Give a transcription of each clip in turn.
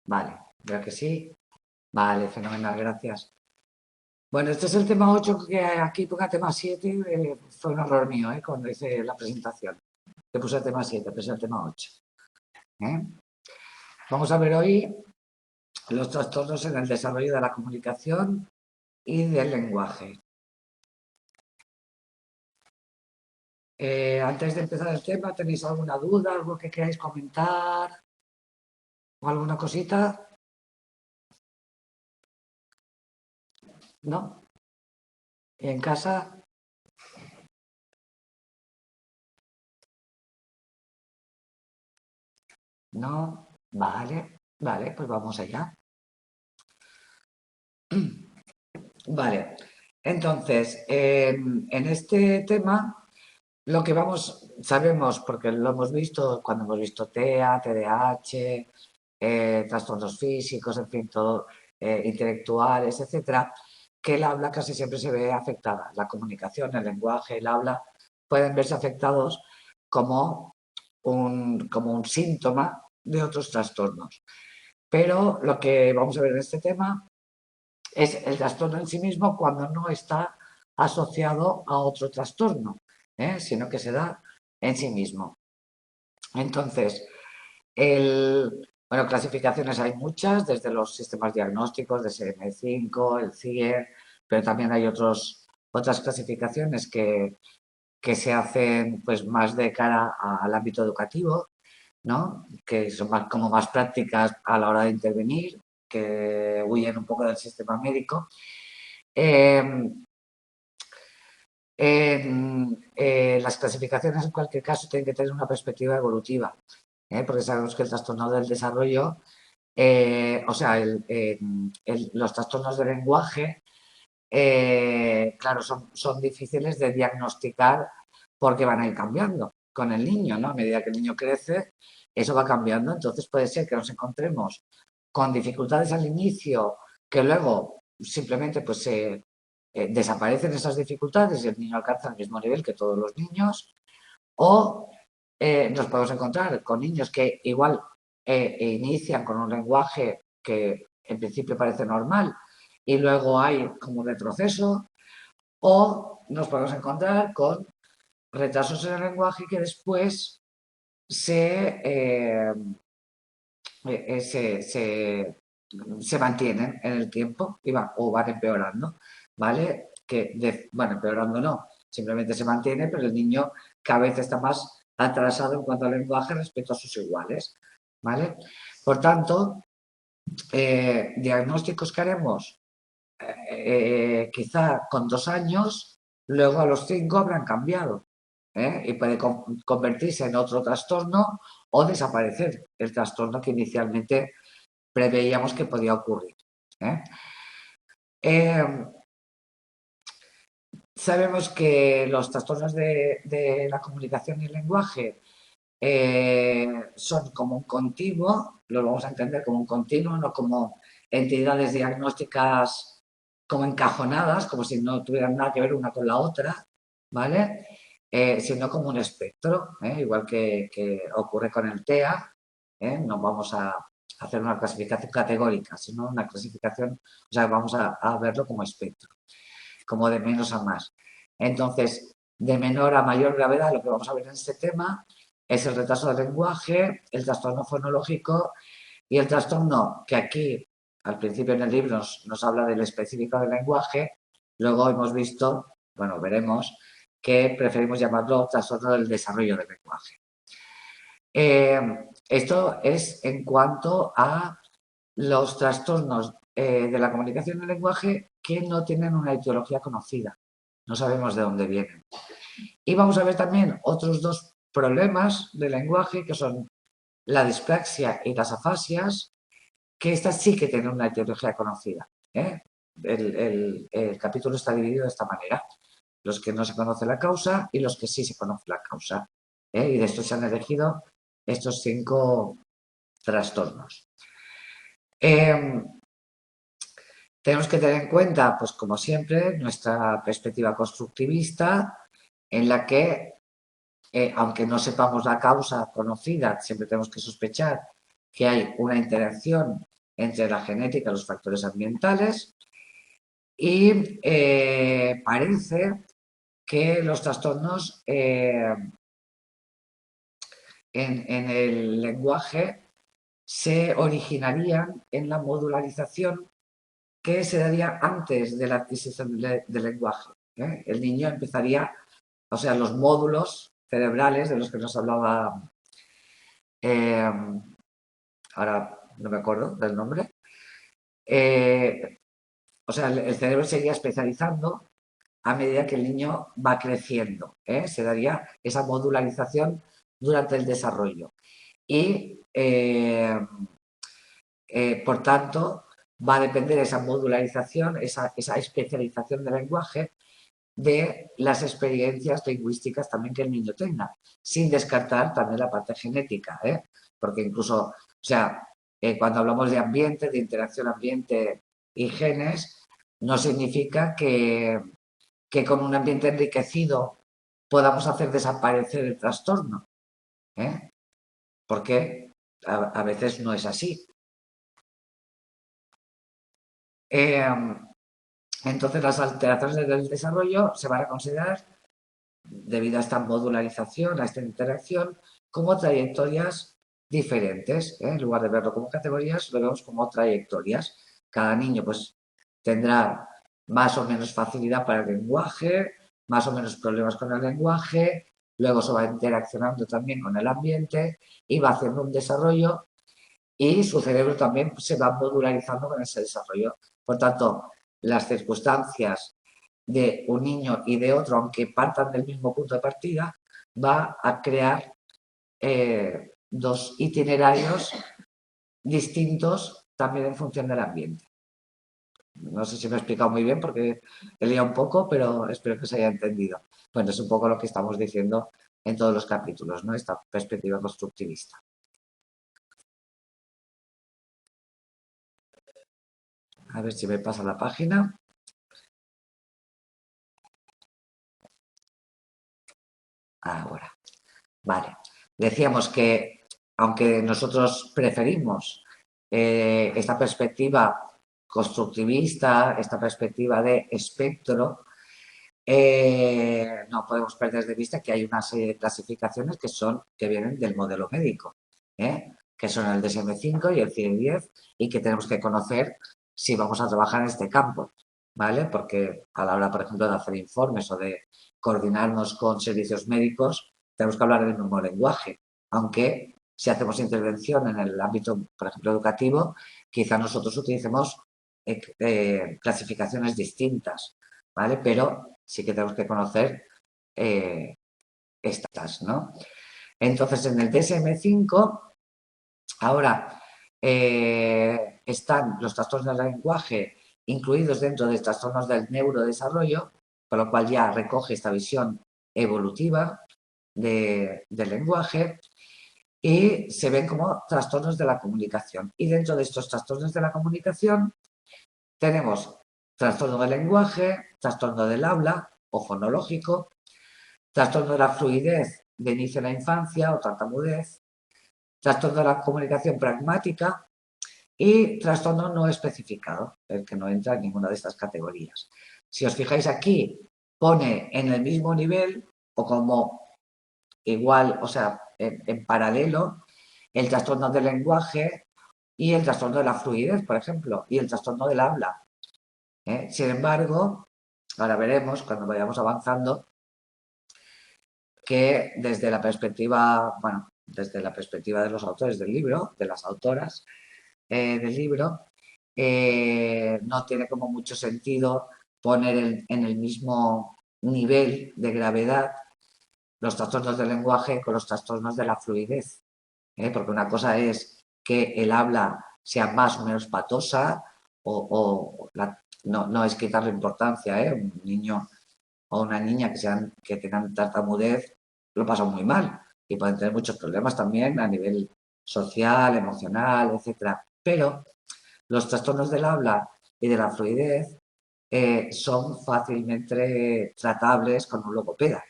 Vale, veo que sí. Vale, fenomenal, gracias. Bueno, este es el tema 8 que aquí ponga tema 7. Fue un error mío, cuando hice la presentación. Le puse el tema 7, puse el tema 8. ¿eh? Vamos a ver hoy los trastornos en el desarrollo de la comunicación y del lenguaje. Antes de empezar el tema, ¿tenéis alguna duda, algo que queráis comentar o alguna cosita? ¿No? ¿Y en casa? No. Vale, vale, pues vamos allá. Vale, entonces, en este tema, lo que sabemos, porque lo hemos visto cuando hemos visto TEA, TDAH, trastornos físicos, en fin, todo, intelectuales, etcétera, que el habla casi siempre se ve afectada. La comunicación, el lenguaje, el habla pueden verse afectados como como un síntoma de otros trastornos. Pero lo que vamos a ver en este tema es el trastorno en sí mismo cuando no está asociado a otro trastorno, sino que se da en sí mismo. Entonces, bueno, clasificaciones hay muchas, desde los sistemas diagnósticos, DSM-5, el CIE, pero también hay otras clasificaciones que se hacen pues, más de cara al ámbito educativo, ¿no? Que son como más prácticas a la hora de intervenir, que huyen un poco del sistema médico. Las clasificaciones, en cualquier caso, tienen que tener una perspectiva evolutiva, porque sabemos que el trastorno del desarrollo, o sea, los trastornos del lenguaje, claro, son difíciles de diagnosticar porque van a ir cambiando con el niño, ¿no? A medida que el niño crece, eso va cambiando. Entonces puede ser que nos encontremos con dificultades al inicio, que luego simplemente pues desaparecen esas dificultades y el niño alcanza el mismo nivel que todos los niños, o nos podemos encontrar con niños que igual inician con un lenguaje que en principio parece normal y luego hay como un retroceso, o nos podemos encontrar con retrasos en el lenguaje que después se mantienen en el tiempo o van empeorando, ¿vale? Bueno, empeorando no, simplemente se mantiene, pero el niño cada vez está más atrasado en cuanto al lenguaje respecto a sus iguales, ¿vale? Por tanto, diagnósticos que haremos quizá con 2 años, luego a los 5 habrán cambiado, y puede convertirse en otro trastorno o desaparecer el trastorno que inicialmente preveíamos que podía ocurrir. ¿eh? Sabemos que los trastornos de la comunicación y el lenguaje son como un continuo, lo vamos a entender como un continuo, no como entidades diagnósticas como encajonadas, como si no tuvieran nada que ver una con la otra, ¿vale? Sino como un espectro, igual que ocurre con el TEA, no vamos a hacer una clasificación categórica, sino una clasificación, o sea, vamos a verlo como espectro, como de menos a más. Entonces, de menor a mayor gravedad, lo que vamos a ver en este tema es el retraso del lenguaje, el trastorno fonológico y el trastorno que aquí, al principio en el libro, nos habla del específico del lenguaje, luego hemos visto, bueno, veremos, que preferimos llamarlo trastorno del desarrollo del lenguaje. Esto es en cuanto a los trastornos de la comunicación y el lenguaje que no tienen una etiología conocida. No sabemos de dónde vienen. Y vamos a ver también otros 2 problemas del lenguaje, que son la dispraxia y las afasias, que estas sí que tienen una etiología conocida. El capítulo está dividido de esta manera. Los que no se conoce la causa y los que sí se conoce la causa. Y de estos se han elegido estos 5 trastornos. Tenemos que tener en cuenta, pues como siempre, nuestra perspectiva constructivista, en la que, aunque no sepamos la causa conocida, siempre tenemos que sospechar que hay una interacción entre la genética y los factores ambientales y parece que los trastornos en el lenguaje se originarían en la modularización que se daría antes de la adquisición del lenguaje. El niño empezaría, o sea, los módulos cerebrales de los que nos hablaba, eh, ahora no me acuerdo del nombre, o sea, el cerebro se iría especializando a medida que el niño va creciendo. Se daría esa modularización durante el desarrollo. Y, por tanto, va a depender esa modularización, esa especialización del lenguaje de las experiencias lingüísticas también que el niño tenga, sin descartar también la parte genética, porque incluso, o sea, cuando hablamos de ambiente, de interacción ambiente y genes, no significa que con un ambiente enriquecido podamos hacer desaparecer el trastorno, porque a veces no es así. Entonces, las alteraciones del desarrollo se van a considerar, debido a esta modularización, a esta interacción, como trayectorias diferentes. En lugar de verlo como categorías, lo vemos como trayectorias. Cada niño pues tendrá más o menos facilidad para el lenguaje, más o menos problemas con el lenguaje, luego se va interaccionando también con el ambiente y va haciendo un desarrollo y su cerebro también se va modularizando con ese desarrollo. Por tanto, las circunstancias de un niño y de otro, aunque partan del mismo punto de partida, va a crear dos itinerarios distintos también en función del ambiente. No sé si me he explicado muy bien porque he liado un poco, pero espero que se haya entendido. Bueno, es un poco lo que estamos diciendo en todos los capítulos, ¿no? Esta perspectiva constructivista. A ver si me pasa la página. Ahora, vale. Decíamos que aunque nosotros preferimos esta perspectiva constructivista, esta perspectiva de espectro, no podemos perder de vista que hay una serie de clasificaciones que vienen del modelo médico, que son el DSM-5 y el CIE-10 y que tenemos que conocer si vamos a trabajar en este campo, ¿vale? Porque a la hora, por ejemplo, de hacer informes o de coordinarnos con servicios médicos, tenemos que hablar del mismo lenguaje, aunque si hacemos intervención en el ámbito, por ejemplo, educativo, quizá nosotros utilicemos clasificaciones distintas, ¿vale? Pero sí que tenemos que conocer estas, ¿no? Entonces, en el DSM-5, ahora están los trastornos del lenguaje incluidos dentro de trastornos del neurodesarrollo, con lo cual ya recoge esta visión evolutiva del lenguaje y se ven como trastornos de la comunicación. Y dentro de estos trastornos de la comunicación tenemos trastorno del lenguaje, trastorno del habla o fonológico, trastorno de la fluidez de inicio en la infancia o tartamudez, trastorno de la comunicación pragmática y trastorno no especificado, el que no entra en ninguna de estas categorías. Si os fijáis aquí, pone en el mismo nivel o como igual, o sea, en paralelo, el trastorno del lenguaje y el trastorno de la fluidez, por ejemplo, y el trastorno del habla. Sin embargo, ahora veremos cuando vayamos avanzando que desde la perspectiva, bueno, desde la perspectiva de los autores del libro, de las autoras del libro, no tiene como mucho sentido poner en el mismo nivel de gravedad los trastornos del lenguaje con los trastornos de la fluidez, porque una cosa es que el habla sea más o menos patosa no es quitarle importancia, un niño o una niña que tengan tartamudez lo pasan muy mal y pueden tener muchos problemas también a nivel social, emocional, etcétera. Pero los trastornos del habla y de la fluidez son fácilmente tratables con un logopeda.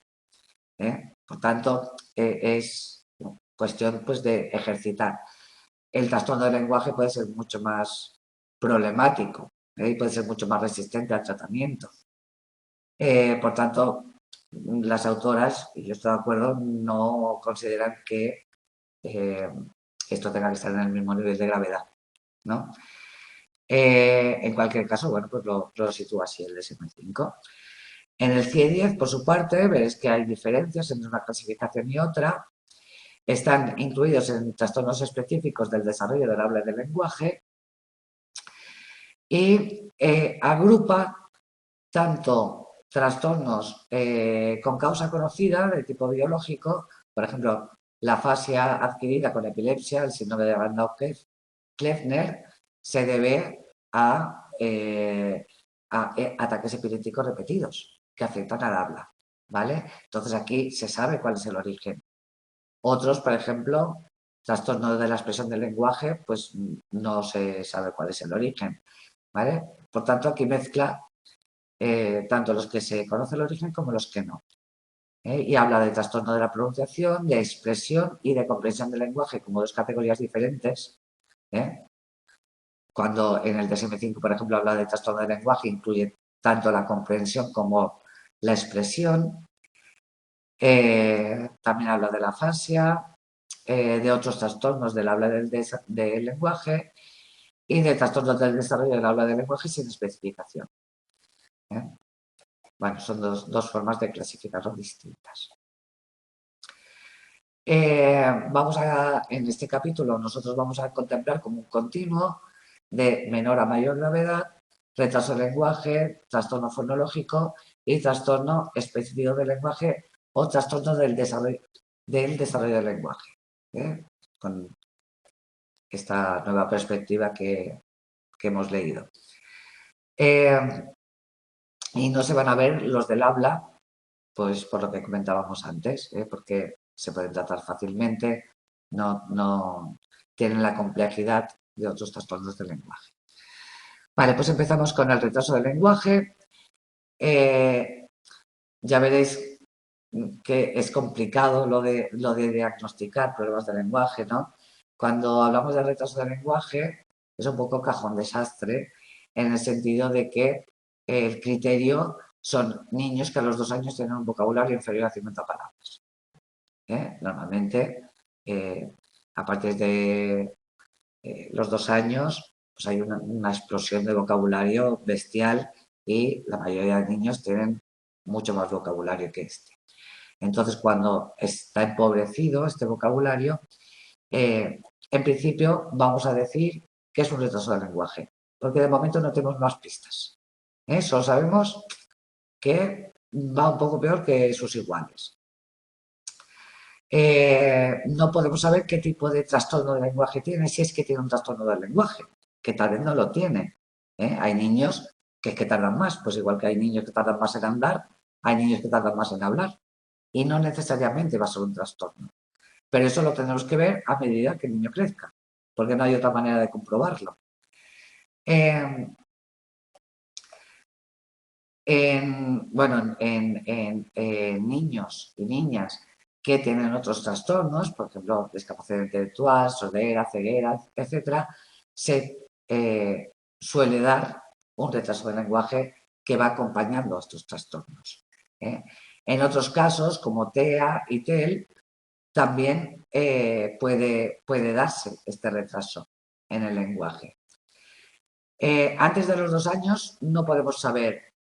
Por tanto, es cuestión pues, de ejercitar. el trastorno del lenguaje puede ser mucho más problemático, y puede ser mucho más resistente al tratamiento. Por tanto, las autoras, y yo estoy de acuerdo, no consideran que esto tenga que estar en el mismo nivel de gravedad, ¿no? En cualquier caso, bueno, pues lo sitúa así el DSM-5. En el CIE-10, por su parte, veréis que hay diferencias entre una clasificación y otra. Están incluidos en trastornos específicos del desarrollo del habla y del lenguaje y agrupa tanto trastornos con causa conocida de tipo biológico, por ejemplo, la afasia adquirida con epilepsia, el síndrome de Landau-Kleffner, se debe a ataques epilépticos repetidos que afectan al habla, ¿vale? Entonces aquí se sabe cuál es el origen. Otros, por ejemplo, trastornos de la expresión del lenguaje, pues no se sabe cuál es el origen, ¿vale? Por tanto, aquí mezcla tanto los que se conoce el origen como los que no. Y habla de trastorno de la pronunciación, de expresión y de comprensión del lenguaje como dos categorías diferentes. Cuando en el DSM-5, por ejemplo, habla de trastorno del lenguaje, incluye tanto la comprensión como la expresión. También habla de la afasia, de otros trastornos del habla del lenguaje y de trastornos del desarrollo del habla del lenguaje sin especificación. Bueno, son dos formas de clasificarlo distintas. En este capítulo nosotros vamos a contemplar como un continuo de menor a mayor gravedad, retraso del lenguaje, trastorno fonológico y trastorno específico del lenguaje o trastorno del desarrollo del lenguaje. Con esta nueva perspectiva que hemos leído. Y no se van a ver los del habla, pues por lo que comentábamos antes, porque se pueden tratar fácilmente, no tienen la complejidad de otros trastornos del lenguaje. Vale, pues empezamos con el retraso del lenguaje. Ya veréis que es complicado lo de diagnosticar problemas de lenguaje, ¿no? Cuando hablamos de retraso del lenguaje es un poco cajón desastre en el sentido de que el criterio son niños que a los 2 años tienen un vocabulario inferior a 50 palabras. Normalmente, a partir de los 2 años, pues hay una explosión de vocabulario bestial y la mayoría de niños tienen mucho más vocabulario que este. Entonces, cuando está empobrecido este vocabulario, en principio vamos a decir que es un retraso del lenguaje, porque de momento no tenemos más pistas. Solo sabemos que va un poco peor que sus iguales. No podemos saber qué tipo de trastorno del lenguaje tiene, si es que tiene un trastorno del lenguaje, que tal vez no lo tiene. Hay niños que es que tardan más, pues igual que hay niños que tardan más en andar, hay niños que tardan más en hablar. Y no necesariamente va a ser un trastorno. Pero eso lo tenemos que ver a medida que el niño crezca, porque no hay otra manera de comprobarlo. En niños y niñas que tienen otros trastornos, por ejemplo, discapacidad intelectual, sordera, ceguera, etc., se suele dar un retraso del lenguaje que va acompañando a estos trastornos. En otros casos, como TEA y TEL, también puede darse este retraso en el lenguaje. Antes de los 2 años no podemos saber.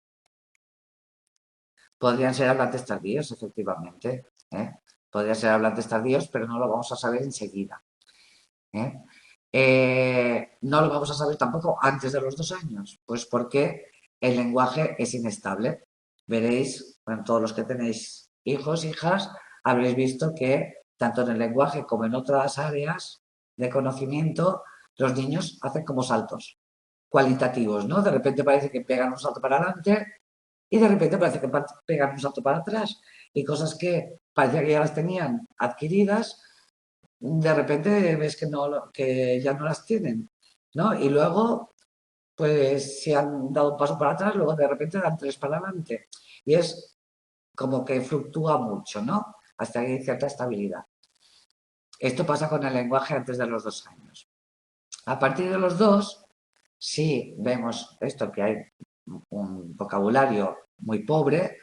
Podrían ser hablantes tardíos, efectivamente. Podrían ser hablantes tardíos, pero no lo vamos a saber enseguida. No lo vamos a saber tampoco antes de los 2 años, pues porque el lenguaje es inestable. Veréis, bueno, todos los que tenéis hijos, hijas, habréis visto que tanto en el lenguaje como en otras áreas de conocimiento, los niños hacen como saltos cualitativos, ¿no? De repente parece que pegan un salto para adelante y de repente parece que pegan un salto para atrás y cosas que parecía que ya las tenían adquiridas, de repente ves que ya no las tienen, ¿no? Y luego, pues si han dado un paso para atrás, luego de repente dan 3 para adelante. Y es como que fluctúa mucho, ¿no? Hasta que hay cierta estabilidad. Esto pasa con el lenguaje antes de los 2 años. A partir de los 2, si vemos esto, que hay un vocabulario muy pobre,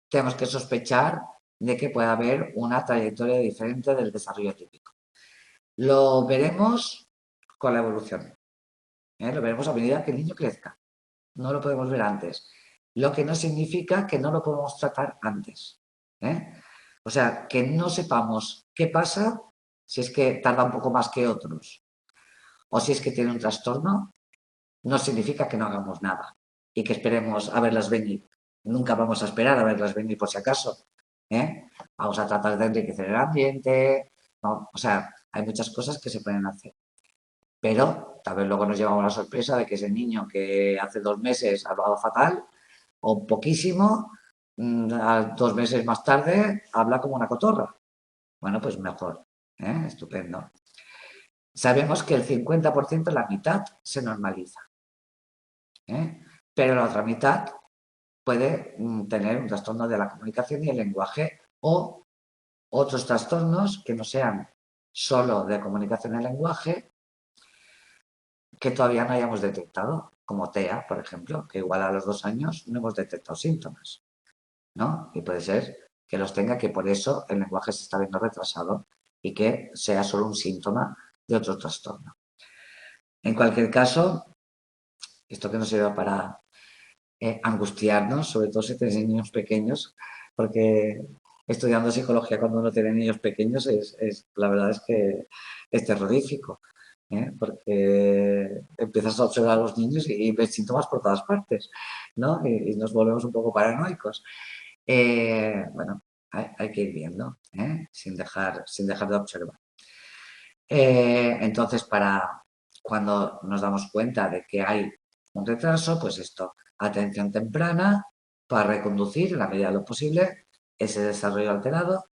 tenemos que sospechar de que puede haber una trayectoria diferente del desarrollo típico. Lo veremos con la evolución, ¿eh? Lo veremos a medida que el niño crezca. No lo podemos ver antes. Lo que no significa que no lo podemos tratar antes, ¿eh? O sea, que no sepamos qué pasa si es que tarda un poco más que otros o si es que tiene un trastorno, no significa que no hagamos nada y que esperemos a verlas venir. Nunca vamos a esperar a verlas venir por si acaso, ¿eh? Vamos a tratar de enriquecer el ambiente, ¿no? O sea, hay muchas cosas que se pueden hacer. Pero tal vez luego nos llevamos la sorpresa de que ese niño que hace 2 meses ha hablado fatal o poquísimo, a 2 meses más tarde habla como una cotorra. Bueno, pues mejor, ¿eh? Estupendo. Sabemos que el 50%, la mitad, se normaliza, ¿eh? Pero la otra mitad puede tener un trastorno de la comunicación y el lenguaje o otros trastornos que no sean solo de comunicación y lenguaje que todavía no hayamos detectado, como TEA, por ejemplo, que igual a los 2 años no hemos detectado síntomas, ¿no? Y puede ser que los tenga, que por eso el lenguaje se está viendo retrasado y que sea solo un síntoma de otro trastorno. En cualquier caso, esto que nos sirve para angustiarnos, sobre todo si tienes niños pequeños, porque estudiando psicología cuando uno tiene niños pequeños la verdad es que es terrorífico, ¿eh? Porque empiezas a observar a los niños y ves síntomas por todas partes, ¿no? Y nos volvemos un poco paranoicos. Bueno, hay que ir viendo, ¿eh? Sin dejar de observar. Entonces, para cuando nos damos cuenta de que hay un retraso, pues esto, atención temprana para reconducir en la medida de lo posible ese desarrollo alterado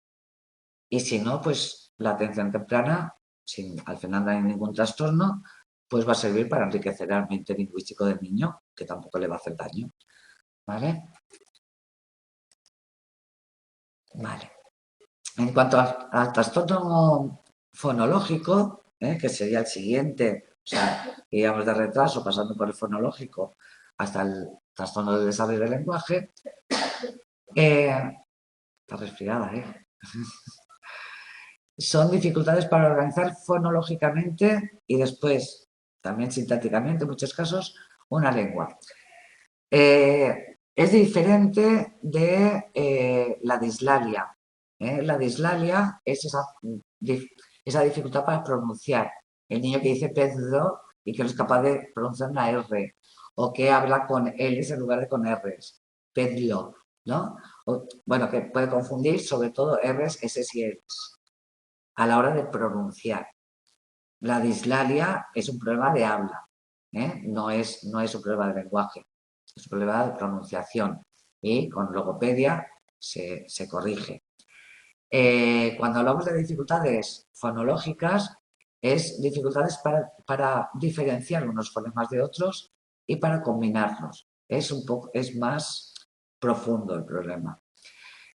y si no, pues la atención temprana, si al final no hay ningún trastorno, pues va a servir para enriquecer el ambiente lingüístico del niño, que tampoco le va a hacer daño. ¿Vale? Vale. En cuanto al trastorno fonológico, que sería el siguiente, o sea, iríamos de retraso pasando por el fonológico hasta el trastorno del desarrollo del lenguaje, está resfriada, son dificultades para organizar fonológicamente y después, también sintácticamente en muchos casos, una lengua. Es diferente de la dislalia. La dislalia es esa dificultad para pronunciar. El niño que dice pedo y que no es capaz de pronunciar una R o que habla con L's en lugar de con R's. Pedlo, ¿no? Bueno, que puede confundir sobre todo R's, S's y L's a la hora de pronunciar. La dislalia es un problema de habla, no es un problema de lenguaje, es un problema de pronunciación y con logopedia se corrige. Cuando hablamos de dificultades fonológicas, es dificultades para diferenciar unos fonemas de otros y para combinarlos. Es más profundo el problema.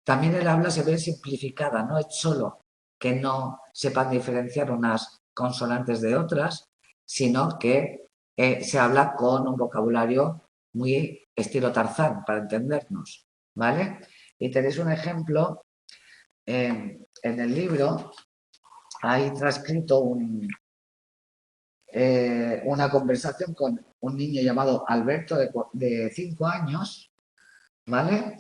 También el habla se ve simplificada, no es solo que no sepan diferenciar unas consonantes de otras, sino que se habla con un vocabulario muy estilo Tarzán, para entendernos, ¿vale? Y tenéis un ejemplo en el libro, hay transcrito una conversación con un niño llamado Alberto de 5 años, ¿vale?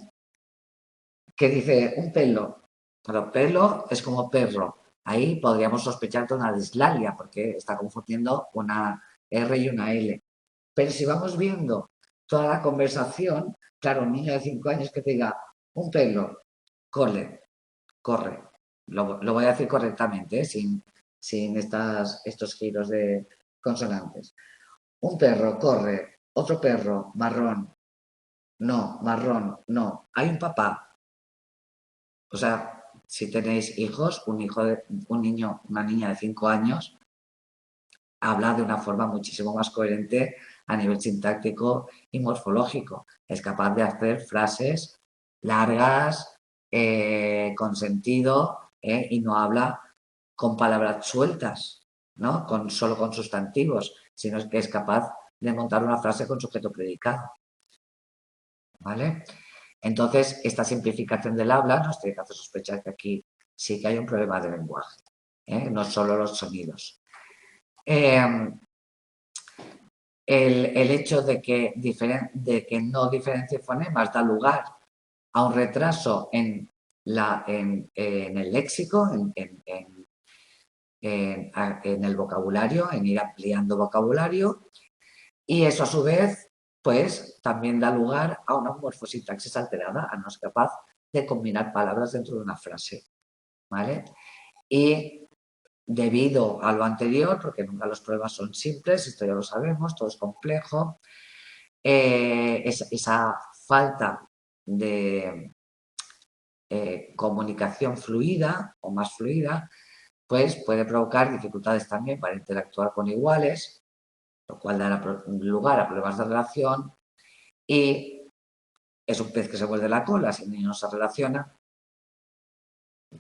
Que dice un pelo, pero pelo es como perro. Ahí podríamos sospechar de una dislalia porque está confundiendo una R y una L. Pero si vamos viendo toda la conversación, claro, un niño de 5 años que te diga un pelo, corre. Lo voy a decir correctamente, sin estos giros de consonantes. Un perro corre, otro perro, marrón, no, marrón, no. Hay un papá. O sea, si tenéis hijos, un niño, una niña de 5 años, habla de una forma muchísimo más coherente a nivel sintáctico y morfológico. Es capaz de hacer frases largas, con sentido, y no habla con palabras sueltas. ¿no? Solo con sustantivos, sino que es capaz de montar una frase con sujeto predicado. ¿Vale? Entonces, esta simplificación del habla nos tiene que hacer sospechar que aquí sí que hay un problema de lenguaje, no solo los sonidos. El hecho de que no diferencie fonemas da lugar a un retraso en el léxico, en el vocabulario, en ir ampliando vocabulario, y eso a su vez pues también da lugar a una morfosintaxis alterada, a no ser capaz de combinar palabras dentro de una frase, ¿vale? Y debido a lo anterior, porque nunca los problemas son simples, esto ya lo sabemos, todo es complejo, esa falta de comunicación fluida o más fluida, pues puede provocar dificultades también para interactuar con iguales, lo cual dará lugar a problemas de relación y es un pez que se muerde la cola, si el niño no se relaciona,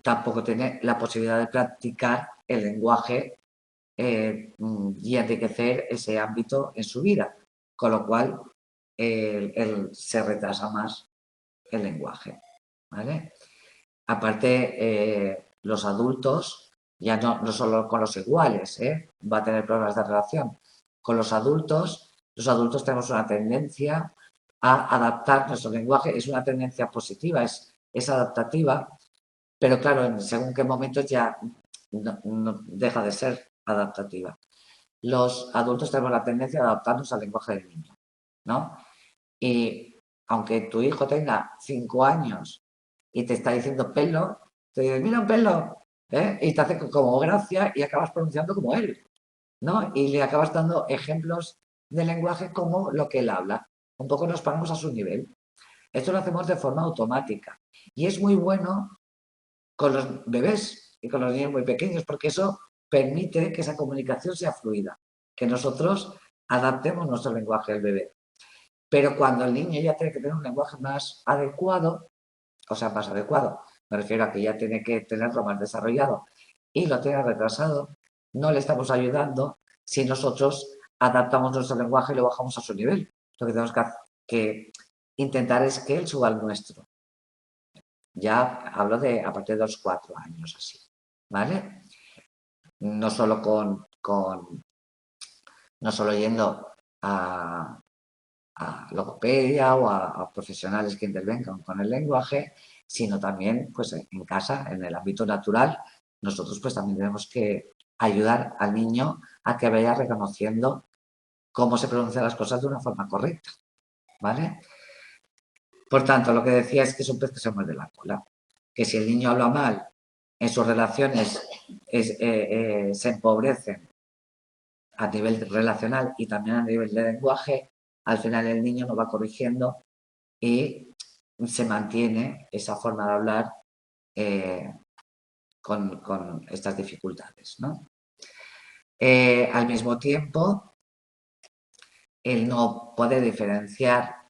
tampoco tiene la posibilidad de practicar el lenguaje y enriquecer ese ámbito en su vida, con lo cual se retrasa más el lenguaje, ¿vale? Aparte, los adultos, ya no solo con los iguales, va a tener problemas de relación. Con los adultos tenemos una tendencia a adaptar nuestro lenguaje, es una tendencia positiva, es adaptativa, pero claro, en según qué momentos ya no deja de ser adaptativa. Los adultos tenemos la tendencia de adaptarnos al lenguaje del niño, ¿no? Y aunque tu hijo tenga 5 años y te está diciendo pelo, te dice, mira un pelo, y te hace como gracia y acabas pronunciando como él, ¿no? Y le acabas dando ejemplos de lenguaje como lo que él habla. Un poco nos ponemos a su nivel. Esto lo hacemos de forma automática. Y es muy bueno con los bebés y con los niños muy pequeños, porque eso permite que esa comunicación sea fluida, que nosotros adaptemos nuestro lenguaje al bebé. Pero cuando el niño ya tiene que tener un lenguaje más adecuado, o sea, más adecuado, me refiero a que ya tiene que tenerlo más desarrollado y lo tiene retrasado, no le estamos ayudando si nosotros adaptamos nuestro lenguaje y lo bajamos a su nivel. Lo que tenemos que intentar es que él suba al nuestro. Ya hablo de a partir de los 4 años así, ¿vale? No solo no solo yendo a logopedia o a profesionales que intervengan con el lenguaje, sino también pues en casa, en el ámbito natural, nosotros pues también tenemos que ayudar al niño a que vaya reconociendo cómo se pronuncian las cosas de una forma correcta, ¿vale? Por tanto, lo que decía es que es un pez que se muerde la cola, que si el niño habla mal en sus relaciones se empobrecen a nivel relacional y también a nivel de lenguaje, al final el niño no va corrigiendo y se mantiene esa forma de hablar con estas dificultades, ¿no? Al mismo tiempo, el no poder diferenciar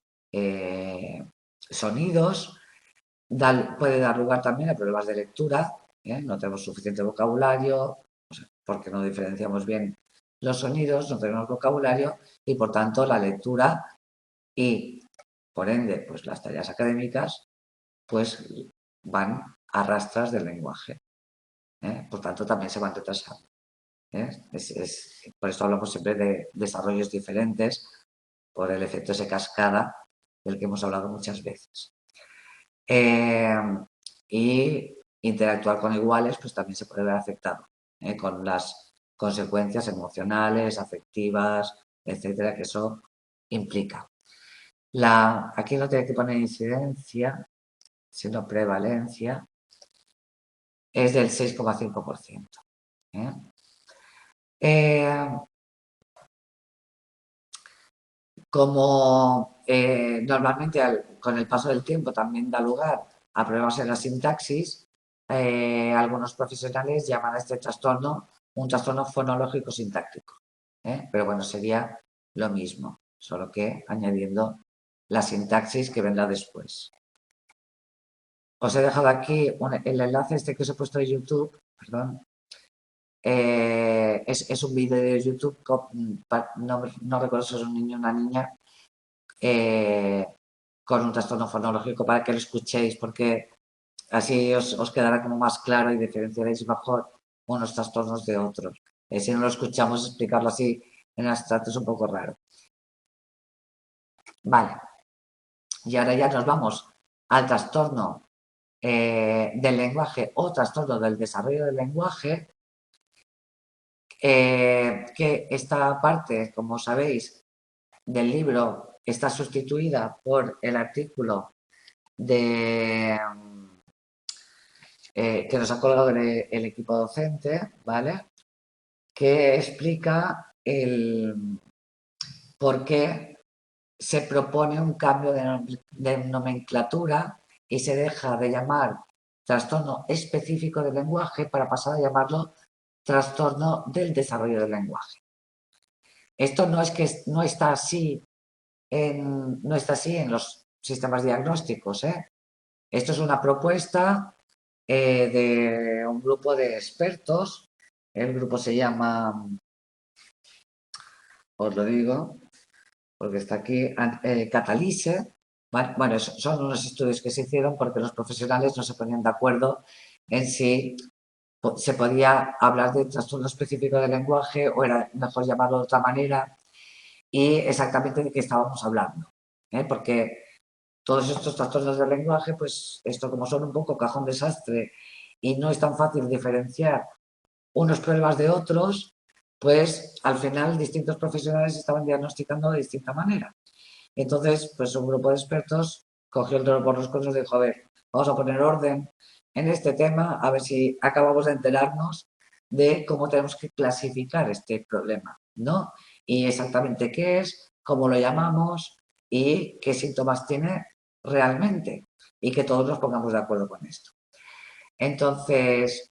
sonidos puede dar lugar también a problemas de lectura, no tenemos suficiente vocabulario, porque no diferenciamos bien los sonidos, no tenemos vocabulario y por tanto la lectura y por ende pues las tareas académicas pues van a rastras del lenguaje. Por tanto también se van retrasando. Por esto hablamos siempre de desarrollos diferentes por el efecto ese cascada del que hemos hablado muchas veces. Y interactuar con iguales pues también se puede ver afectado con las consecuencias emocionales, afectivas, etcétera, que eso implica. Aquí no tiene que poner incidencia, sino prevalencia, es del 6,5%. Como normalmente con el paso del tiempo también da lugar a problemas en la sintaxis, algunos profesionales llaman a este trastorno un trastorno fonológico sintáctico. Pero bueno, sería lo mismo, solo que añadiendo la sintaxis que vendrá después. Os he dejado aquí el enlace este que os he puesto de YouTube, perdón, es un vídeo de YouTube, no recuerdo si es un niño o una niña, eh, con un trastorno fonológico para que lo escuchéis, porque así os quedará como más claro y diferenciaréis mejor unos trastornos de otros. Si no lo escuchamos, explicarlo así en abstracto es un poco raro. Vale, y ahora ya nos vamos al trastorno del lenguaje o trastorno del desarrollo del lenguaje, que esta parte, como sabéis, del libro está sustituida por el artículo de, que nos ha colgado el equipo docente, ¿vale? Que explica el por qué se propone un cambio de nomenclatura y se deja de llamar trastorno específico del lenguaje para pasar a llamarlo trastorno del desarrollo del lenguaje. Esto no es que no está así en los sistemas diagnósticos, ¿eh? Esto es una propuesta de un grupo de expertos. El grupo se llama, os lo digo, porque está aquí, Catalyse. Bueno, son unos estudios que se hicieron porque los profesionales no se ponían de acuerdo en si se podía hablar de trastorno específico del lenguaje o era mejor llamarlo de otra manera y exactamente de qué estábamos hablando. Porque todos estos trastornos del lenguaje, pues esto como son un poco cajón desastre y no es tan fácil diferenciar unos problemas de otros, pues al final distintos profesionales estaban diagnosticando de distinta manera. Entonces, pues un grupo de expertos cogió el toro por los cuernos y dijo, a ver, vamos a poner orden en este tema, a ver si acabamos de enterarnos de cómo tenemos que clasificar este problema, ¿no? Y exactamente qué es, cómo lo llamamos y qué síntomas tiene realmente y que todos nos pongamos de acuerdo con esto. Entonces,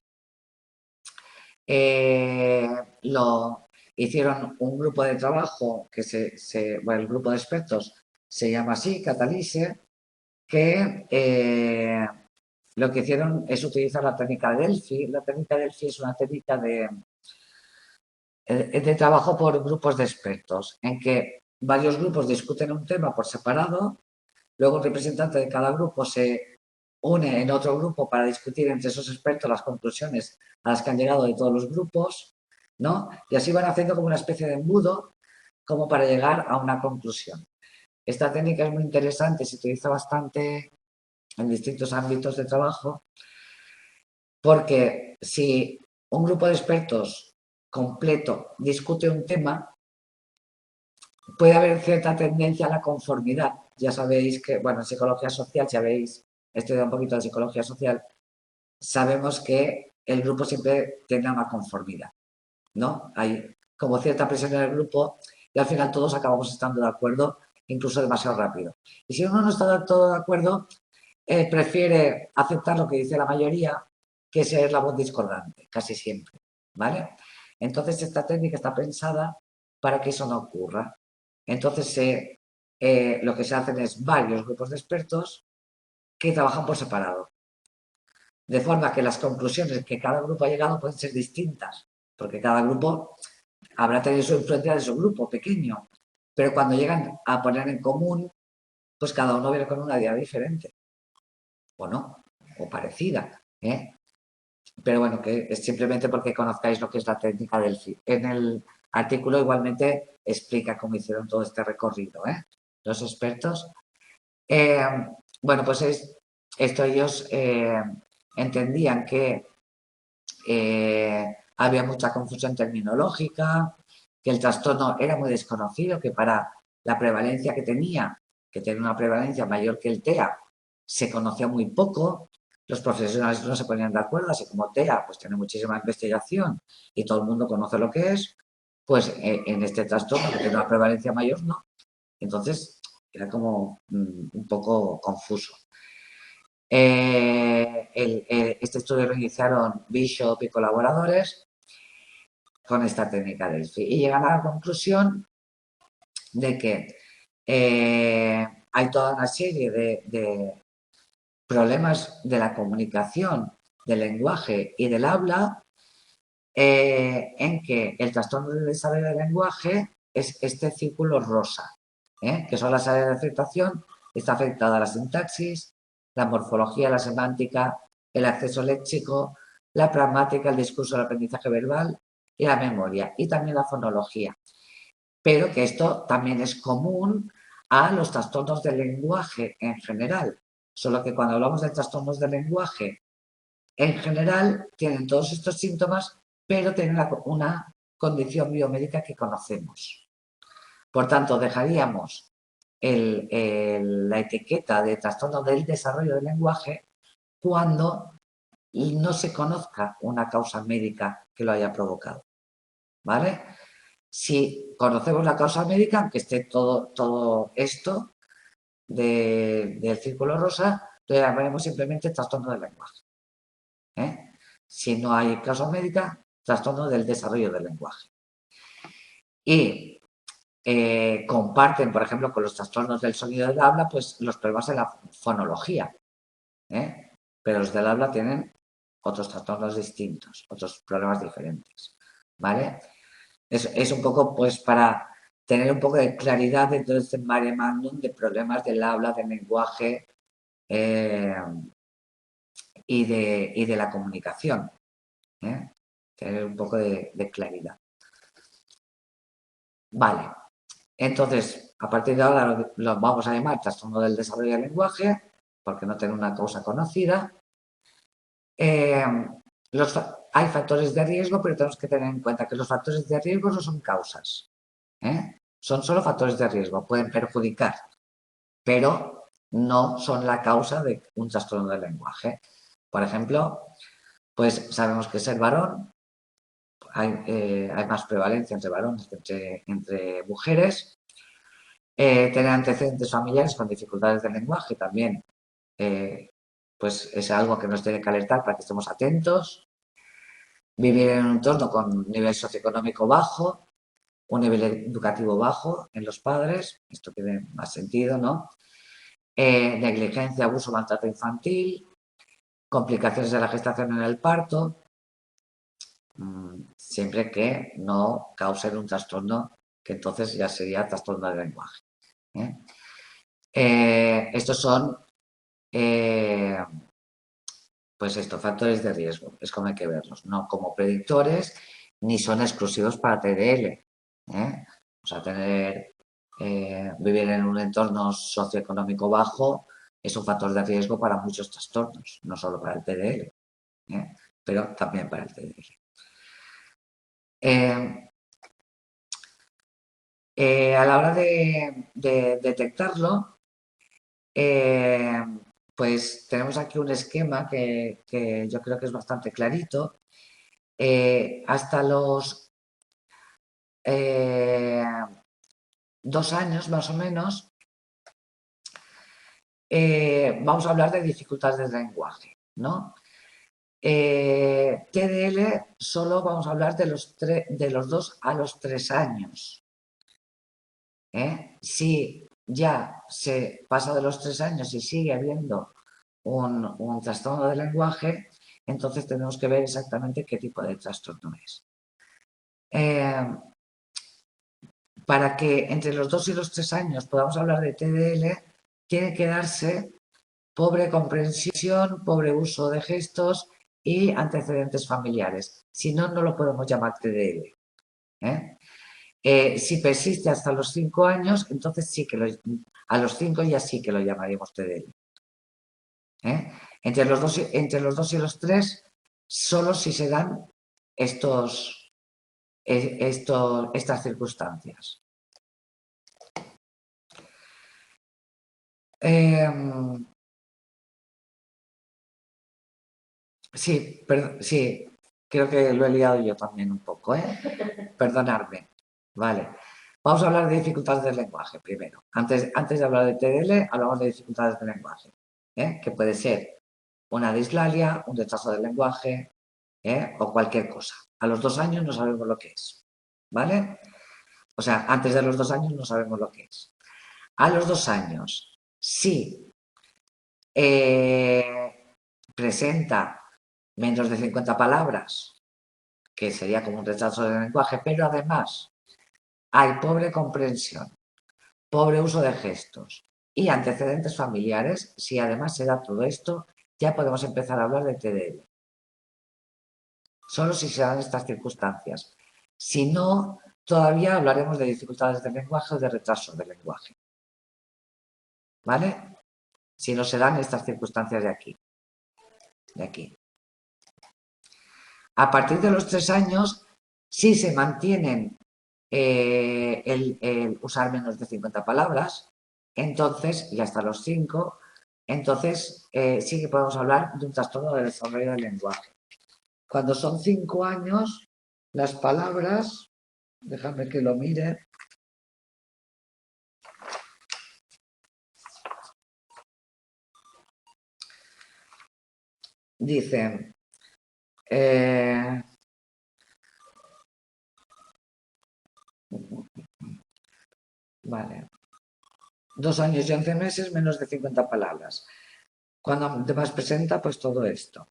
lo hicieron un grupo de trabajo que bueno, el grupo de expertos se llama así, Catalyse, que lo que hicieron es utilizar la técnica de Delphi. La técnica de Delphi es una técnica de trabajo por grupos de expertos, en que varios grupos discuten un tema por separado, luego un representante de cada grupo se une en otro grupo para discutir entre esos expertos las conclusiones a las que han llegado de todos los grupos, ¿no? Y así van haciendo como una especie de embudo como para llegar a una conclusión. Esta técnica es muy interesante, se utiliza bastante en distintos ámbitos de trabajo, porque si un grupo de expertos completo discute un tema, puede haber cierta tendencia a la conformidad. Ya sabéis que, bueno, en psicología social, si habéis estudiado un poquito de psicología social, sabemos que el grupo siempre tiene una conformidad, ¿no? Hay como cierta presión en el grupo y al final todos acabamos estando de acuerdo, incluso demasiado rápido. Y si uno no está todo de acuerdo, prefiere aceptar lo que dice la mayoría que ser la voz discordante, casi siempre, ¿vale? Entonces esta técnica está pensada para que eso no ocurra. Entonces lo que se hacen es varios grupos de expertos que trabajan por separado, de forma que las conclusiones que cada grupo ha llegado pueden ser distintas, porque cada grupo habrá tenido su influencia de su grupo pequeño, pero cuando llegan a poner en común, pues cada uno viene con una idea diferente, o no, o parecida, ¿eh? Pero bueno, que es simplemente porque conozcáis lo que es la técnica del FI. En el artículo igualmente explica cómo hicieron todo este recorrido, ¿eh? Los expertos. Eh, bueno, pues esto ellos entendían que había mucha confusión terminológica, que el trastorno era muy desconocido, que para la prevalencia que tenía una prevalencia mayor que el TEA, se conocía muy poco, los profesionales no se ponían de acuerdo, así como TEA pues tiene muchísima investigación y todo el mundo conoce lo que es, pues en este trastorno que tiene una prevalencia mayor no. Entonces era como un poco confuso. Este estudio lo iniciaron Bishop y colaboradores con esta técnica del FI y llegan a la conclusión de que hay toda una serie de problemas de la comunicación, del lenguaje y del habla en que el trastorno del desarrollo del lenguaje es este círculo rosa, que son las áreas de afectación. Está afectada la sintaxis, la morfología, la semántica, el acceso léxico, la pragmática, el discurso, el aprendizaje verbal y la memoria, y también la fonología. Pero que esto también es común a los trastornos del lenguaje en general, solo que cuando hablamos de trastornos del lenguaje en general tienen todos estos síntomas, pero tienen una condición biomédica que conocemos. Por tanto, dejaríamos la etiqueta de trastorno del desarrollo del lenguaje cuando no se conozca una causa médica que lo haya provocado. ¿Vale? Si conocemos la causa médica, aunque esté todo esto del círculo rosa, le llamaremos simplemente trastorno del lenguaje. Si no hay causa médica, trastorno del desarrollo del lenguaje. Y comparten, por ejemplo, con los trastornos del sonido del habla, pues los problemas en la fonología. Pero los del habla tienen otros trastornos distintos, otros problemas diferentes. ¿Vale? Es un poco, pues, para tener un poco de claridad dentro de este mare magnum de problemas del habla, del lenguaje y de la comunicación. Tener un poco de claridad. Vale, entonces, a partir de ahora lo vamos a llamar trastorno del desarrollo del lenguaje, porque no tiene una causa conocida. Hay factores de riesgo, pero tenemos que tener en cuenta que los factores de riesgo no son causas. Son solo factores de riesgo, pueden perjudicar, pero no son la causa de un trastorno del lenguaje. Por ejemplo, pues sabemos que ser varón, hay más prevalencia entre varones que entre mujeres. Tener antecedentes familiares con dificultades de lenguaje también, pues es algo que nos tiene que alertar para que estemos atentos. Vivir en un entorno con un nivel socioeconómico bajo, un nivel educativo bajo en los padres, esto tiene más sentido, ¿no? Negligencia, abuso, maltrato infantil, complicaciones de la gestación en el parto, siempre que no causen un trastorno, que entonces ya sería trastorno del lenguaje. Estos son, pues estos factores de riesgo, es como hay que verlos, no como predictores, ni son exclusivos para TDL. O sea, vivir en un entorno socioeconómico bajo es un factor de riesgo para muchos trastornos, no solo para el TDL, pero también para el TDL. A la hora de detectarlo, pues tenemos aquí un esquema que yo creo que es bastante clarito. Hasta los 2 años más o menos, vamos a hablar de dificultades de lenguaje, ¿no? TDL solo vamos a hablar de los 2 a los 3 años. Si ya se pasa de los 3 años y sigue habiendo un trastorno del lenguaje, entonces tenemos que ver exactamente qué tipo de trastorno es. Para que entre los 2 y los 3 años podamos hablar de TDL, tiene que darse pobre comprensión, pobre uso de gestos y antecedentes familiares. Si no, no lo podemos llamar TDL. Si persiste hasta los 5 años, entonces sí que a los 5 ya sí que lo llamaríamos TDL. Entre los 2 y los 3, solo si se dan estas circunstancias. Sí, sí, creo que lo he liado yo también un poco, Perdonadme. Vale. Vamos a hablar de dificultades del lenguaje primero. Antes de hablar de TDL, hablamos de dificultades del lenguaje, que puede ser una dislalia, un retraso del lenguaje o cualquier cosa. A los 2 años no sabemos lo que es, ¿vale? O sea, antes de los 2 años no sabemos lo que es. A los 2 años, sí presenta menos de 50 palabras que sería como un retraso del lenguaje, pero además hay pobre comprensión, pobre uso de gestos y antecedentes familiares. Si además se da todo esto, ya podemos empezar a hablar de TDL. Solo si se dan estas circunstancias. Si no, todavía hablaremos de dificultades del lenguaje o de retraso del lenguaje. ¿Vale? Si no se dan estas circunstancias de aquí. De aquí. A partir de los 3 años, si se mantienen el usar menos de 50 palabras, entonces, y hasta los 5, entonces sí que podemos hablar de un trastorno del desarrollo del lenguaje. Cuando son 5 años, las palabras, déjame que lo mire, dicen, vale, 2 años y 11 meses, menos de 50 palabras. Cuando además presenta, pues todo esto.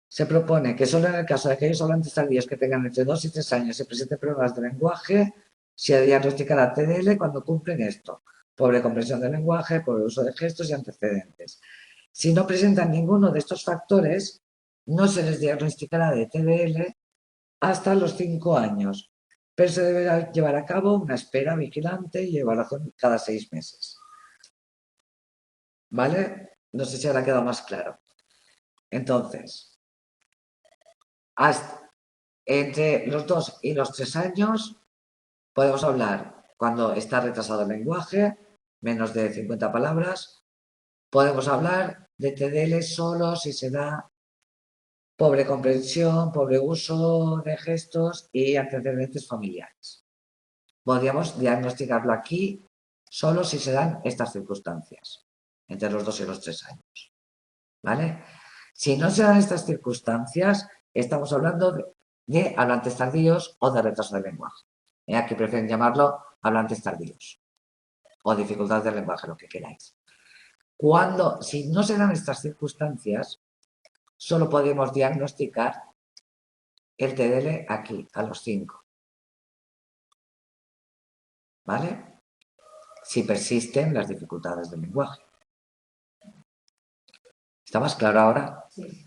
Se propone que solo en el caso de aquellos hablantes tardíos que tengan entre 2 y 3 años se presenten pruebas de lenguaje, se diagnosticará TDL cuando cumplen esto: pobre comprensión del lenguaje, pobre uso de gestos y antecedentes. Si no presentan ninguno de estos factores, no se les diagnosticará de TDL hasta los 5 años, pero se deberá llevar a cabo una espera vigilante y evaluación cada 6 meses. ¿Vale? No sé si ahora ha quedado más claro. Entonces, entre los 2 y los 3 años podemos hablar cuando está retrasado el lenguaje, menos de 50 palabras. Podemos hablar de TDL solo si se da pobre comprensión, pobre uso de gestos y antecedentes familiares. Podríamos diagnosticarlo aquí solo si se dan estas circunstancias, entre los 2 y los 3 años. ¿Vale? Si no se dan estas circunstancias, estamos hablando de hablantes tardíos o de retraso del lenguaje. Aquí prefieren llamarlo hablantes tardíos o dificultades del lenguaje, lo que queráis. Si no se dan estas circunstancias, solo podemos diagnosticar el TDL aquí, a los 5. ¿Vale? Si persisten las dificultades del lenguaje. ¿Está más claro ahora? Sí.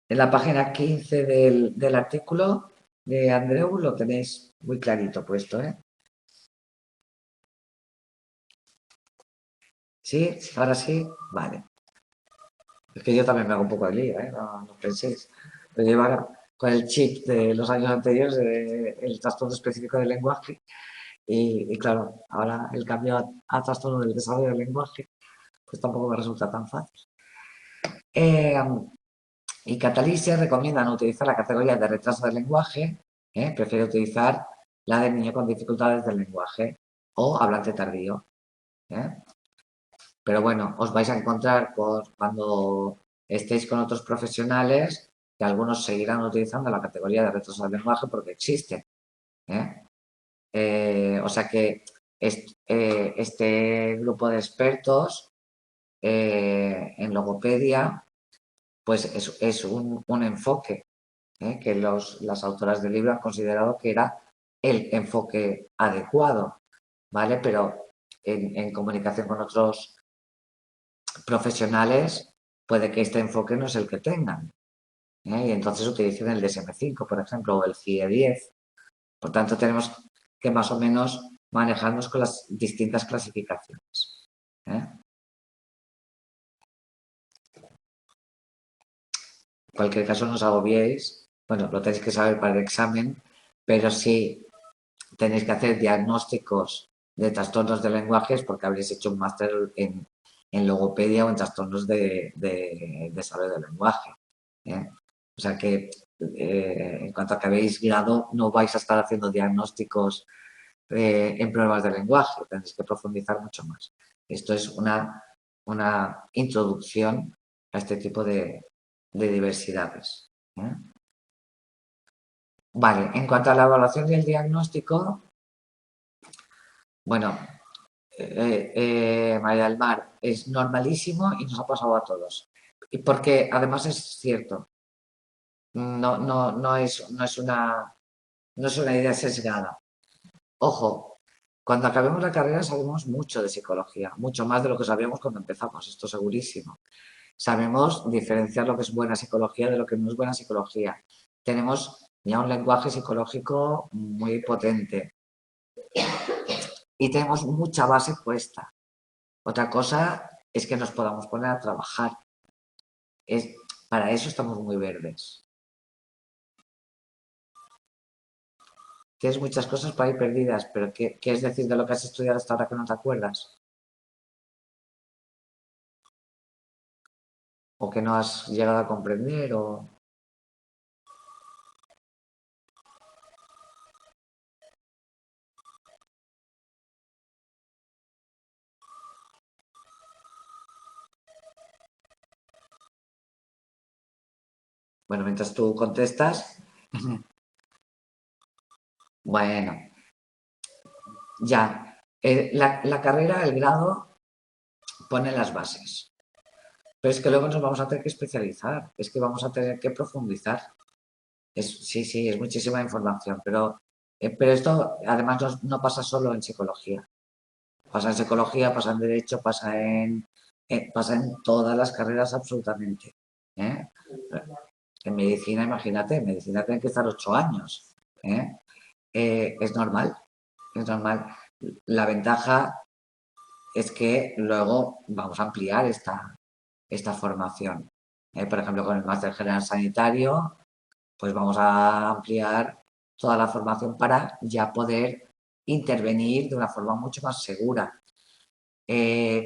En la página 15 del artículo de Andreu lo tenéis muy clarito puesto, ¿eh? ¿Sí? ¿Ahora sí? Vale. Es que yo también me hago un poco de lío, ¿eh? No penséis. Pero llevar con el chip de los años anteriores, el trastorno específico del lenguaje, y claro, ahora el cambio a trastorno del desarrollo del lenguaje, pues tampoco me resulta tan fácil. Y Catalyse recomienda no utilizar la categoría de retraso del lenguaje, prefiere utilizar la de niño con dificultades del lenguaje o hablante tardío. Pero bueno, os vais a encontrar cuando estéis con otros profesionales que algunos seguirán utilizando la categoría de retraso del lenguaje porque existe. O sea que este grupo de expertos en logopedia pues es un enfoque que las autoras del libro han considerado que era el enfoque adecuado, ¿vale? Pero en comunicación con otros profesionales puede que este enfoque no es el que tengan, y entonces utilicen el DSM-5, por ejemplo, o el CIE-10. Por tanto, tenemos que más o menos manejarnos con las distintas clasificaciones. En cualquier caso, no os agobiéis. Bueno, lo tenéis que saber para el examen, pero sí tenéis que hacer diagnósticos de trastornos de lenguajes porque habréis hecho un máster en logopedia o en trastornos de desarrollo del lenguaje. O sea que en cuanto acabéis grado no vais a estar haciendo diagnósticos en pruebas de lenguaje, tenéis que profundizar mucho más. Esto es una introducción a este tipo de diversidades. Vale, en cuanto a la evaluación y el diagnóstico, bueno, María del Mar, es normalísimo y nos ha pasado a todos. Y porque además es cierto, no es una idea sesgada. Ojo, cuando acabemos la carrera sabemos mucho de psicología, mucho más de lo que sabíamos cuando empezamos, esto segurísimo. Sabemos diferenciar lo que es buena psicología de lo que no es buena psicología. Tenemos ya un lenguaje psicológico muy potente y tenemos mucha base puesta. Otra cosa es que nos podamos poner a trabajar. Es, para eso estamos muy verdes. Tienes muchas cosas para ir perdidas, pero ¿qué es decir de lo que has estudiado hasta ahora que no te acuerdas? ¿O que no has llegado a comprender? O... Bueno, mientras tú contestas, bueno, ya. La carrera, el grado, pone las bases. Pero es que luego nos vamos a tener que especializar, es que vamos a tener que profundizar. Sí, sí, es muchísima información, pero esto además no pasa solo en psicología. Pasa en psicología, pasa en derecho, pasa en todas las carreras absolutamente. ¿Eh? En medicina, imagínate, en medicina tienen que estar 8 años. ¿Eh? Es normal, es normal. La ventaja es que luego vamos a ampliar esta formación. Por ejemplo, con el máster general sanitario, pues vamos a ampliar toda la formación para ya poder intervenir de una forma mucho más segura.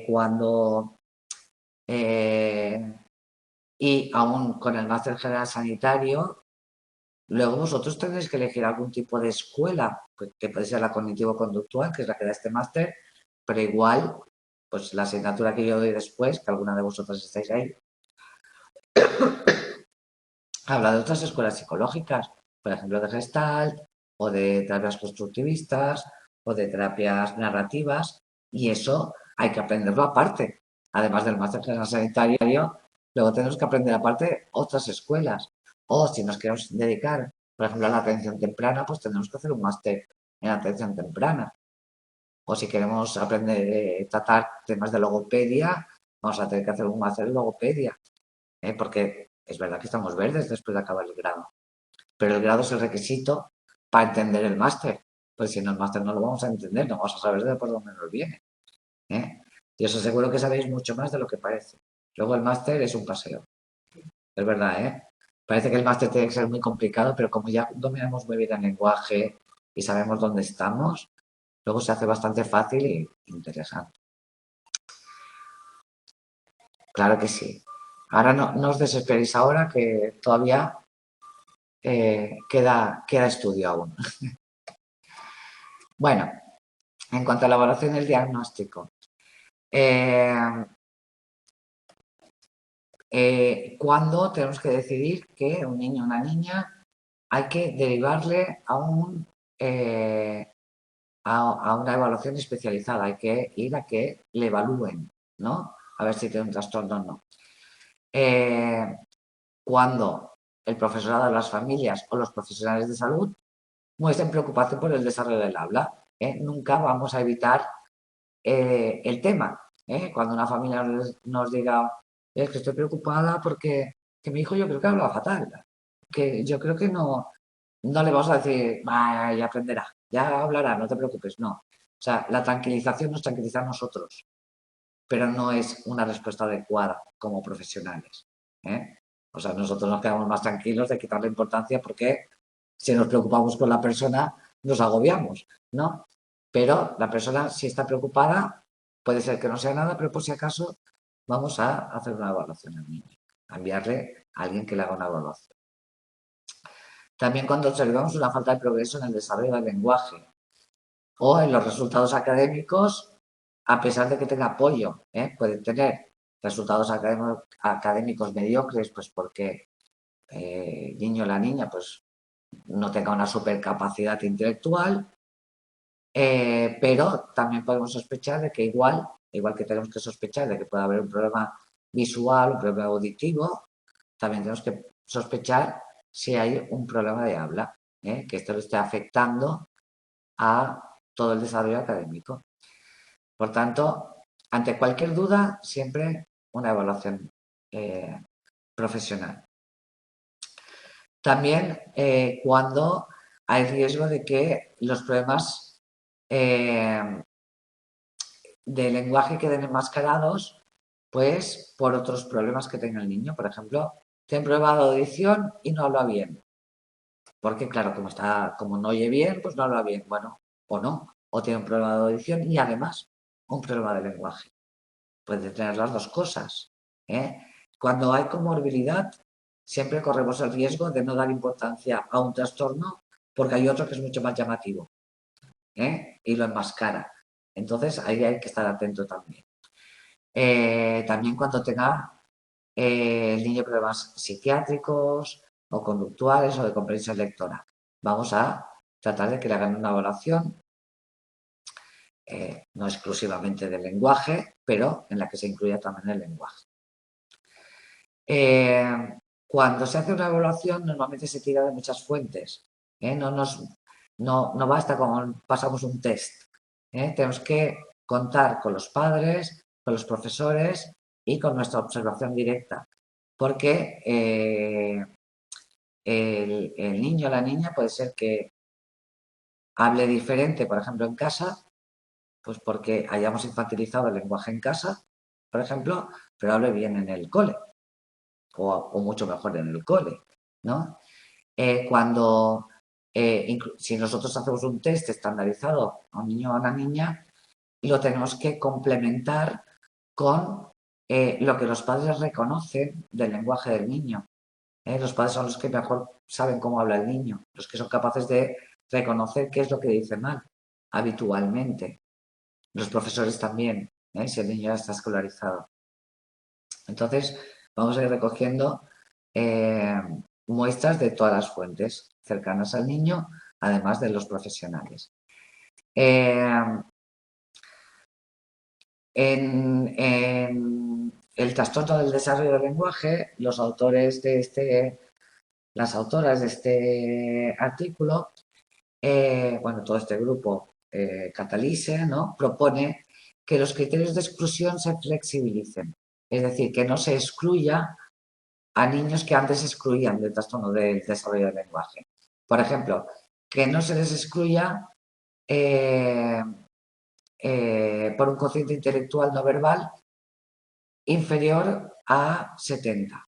Cuando y aún con el máster general sanitario, luego vosotros tendréis que elegir algún tipo de escuela, pues, que puede ser la cognitivo-conductual, que es la que da este máster, pero igual, pues la asignatura que yo doy después, que alguna de vosotros estáis ahí, habla de otras escuelas psicológicas, por ejemplo, de Gestalt, o de terapias constructivistas, o de terapias narrativas, y eso hay que aprenderlo aparte. Además del máster general sanitario, luego tenemos que aprender aparte otras escuelas. O si nos queremos dedicar, por ejemplo, a la atención temprana, pues tenemos que hacer un máster en atención temprana. O si queremos aprender, tratar temas de logopedia, vamos a tener que hacer un máster en logopedia. Porque es verdad que estamos verdes después de acabar el grado, pero el grado es el requisito para entender el máster, pues si no el máster no lo vamos a entender, no vamos a saber de por dónde nos viene. ¿Eh? Y os aseguro que sabéis mucho más de lo que parece. Luego el máster es un paseo, es verdad, ¿eh? Parece que el máster tiene que ser muy complicado, pero como ya dominamos muy bien el lenguaje y sabemos dónde estamos, luego se hace bastante fácil e interesante. Claro que sí. Ahora no os desesperéis ahora que todavía queda estudio aún. Bueno, en cuanto a la evaluación del diagnóstico, ¿cuándo tenemos que decidir que un niño o una niña hay que derivarle a una evaluación especializada? Hay que ir a que le evalúen, ¿no? A ver si tiene un trastorno o no. Cuando el profesorado de las familias o los profesionales de salud muestren preocupación por el desarrollo del habla. Nunca vamos a evitar el tema. Cuando una familia nos diga, es que estoy preocupada porque que mi hijo yo creo que habla fatal, que yo creo que no le vamos a decir, ya aprenderá, ya hablará, no te preocupes, no. O sea, la tranquilización nos tranquiliza a nosotros, pero no es una respuesta adecuada como profesionales. O sea, nosotros nos quedamos más tranquilos de quitarle importancia porque si nos preocupamos por la persona, nos agobiamos, ¿no? Pero la persona, si está preocupada, puede ser que no sea nada, pero por si acaso vamos a hacer una evaluación al niño, a enviarle a alguien que le haga una evaluación. También cuando observamos una falta de progreso en el desarrollo del lenguaje o en los resultados académicos, a pesar de que tenga apoyo, puede tener resultados académicos mediocres, pues porque el niño o la niña pues no tenga una supercapacidad intelectual, pero también podemos sospechar de que igual que tenemos que sospechar de que puede haber un problema visual, un problema auditivo, también tenemos que sospechar si hay un problema de habla, que esto le esté afectando a todo el desarrollo académico. Por tanto, ante cualquier duda, siempre una evaluación profesional. También cuando hay riesgo de que los problemas de lenguaje queden enmascarados, pues por otros problemas que tenga el niño. Por ejemplo, tiene problema de audición y no habla bien. Porque, claro, como no oye bien, pues no habla bien. Bueno, o no. O tiene un problema de audición y además un problema de lenguaje. Puede tener las dos cosas. Cuando hay comorbilidad, siempre corremos el riesgo de no dar importancia a un trastorno porque hay otro que es mucho más llamativo y lo enmascara. Entonces, ahí hay que estar atento también. También cuando tenga el niño problemas psiquiátricos o conductuales o de comprensión lectora. Vamos a tratar de que le hagan una evaluación, no exclusivamente del lenguaje, pero en la que se incluya también el lenguaje. Cuando se hace una evaluación, normalmente se tira de muchas fuentes. No basta con pasamos un test. Tenemos que contar con los padres, con los profesores y con nuestra observación directa. Porque el niño o la niña puede ser que hable diferente, por ejemplo, en casa, pues porque hayamos infantilizado el lenguaje en casa, por ejemplo, pero hable bien en el cole. O mucho mejor en el cole, ¿no? Si nosotros hacemos un test estandarizado a un niño o a una niña, lo tenemos que complementar con lo que los padres reconocen del lenguaje del niño. Los padres son los que mejor saben cómo habla el niño, los que son capaces de reconocer qué es lo que dice mal habitualmente. Los profesores también, si el niño ya está escolarizado. Entonces, vamos a ir recogiendo muestras de todas las fuentes cercanas al niño, además de los profesionales. En el trastorno del desarrollo del lenguaje, las autoras de este artículo, todo este grupo Catalise, ¿no?, propone que los criterios de exclusión se flexibilicen, es decir, que no se excluya a niños que antes excluían del trastorno del desarrollo del lenguaje. Por ejemplo, que no se les excluya por un cociente intelectual no verbal inferior a 70.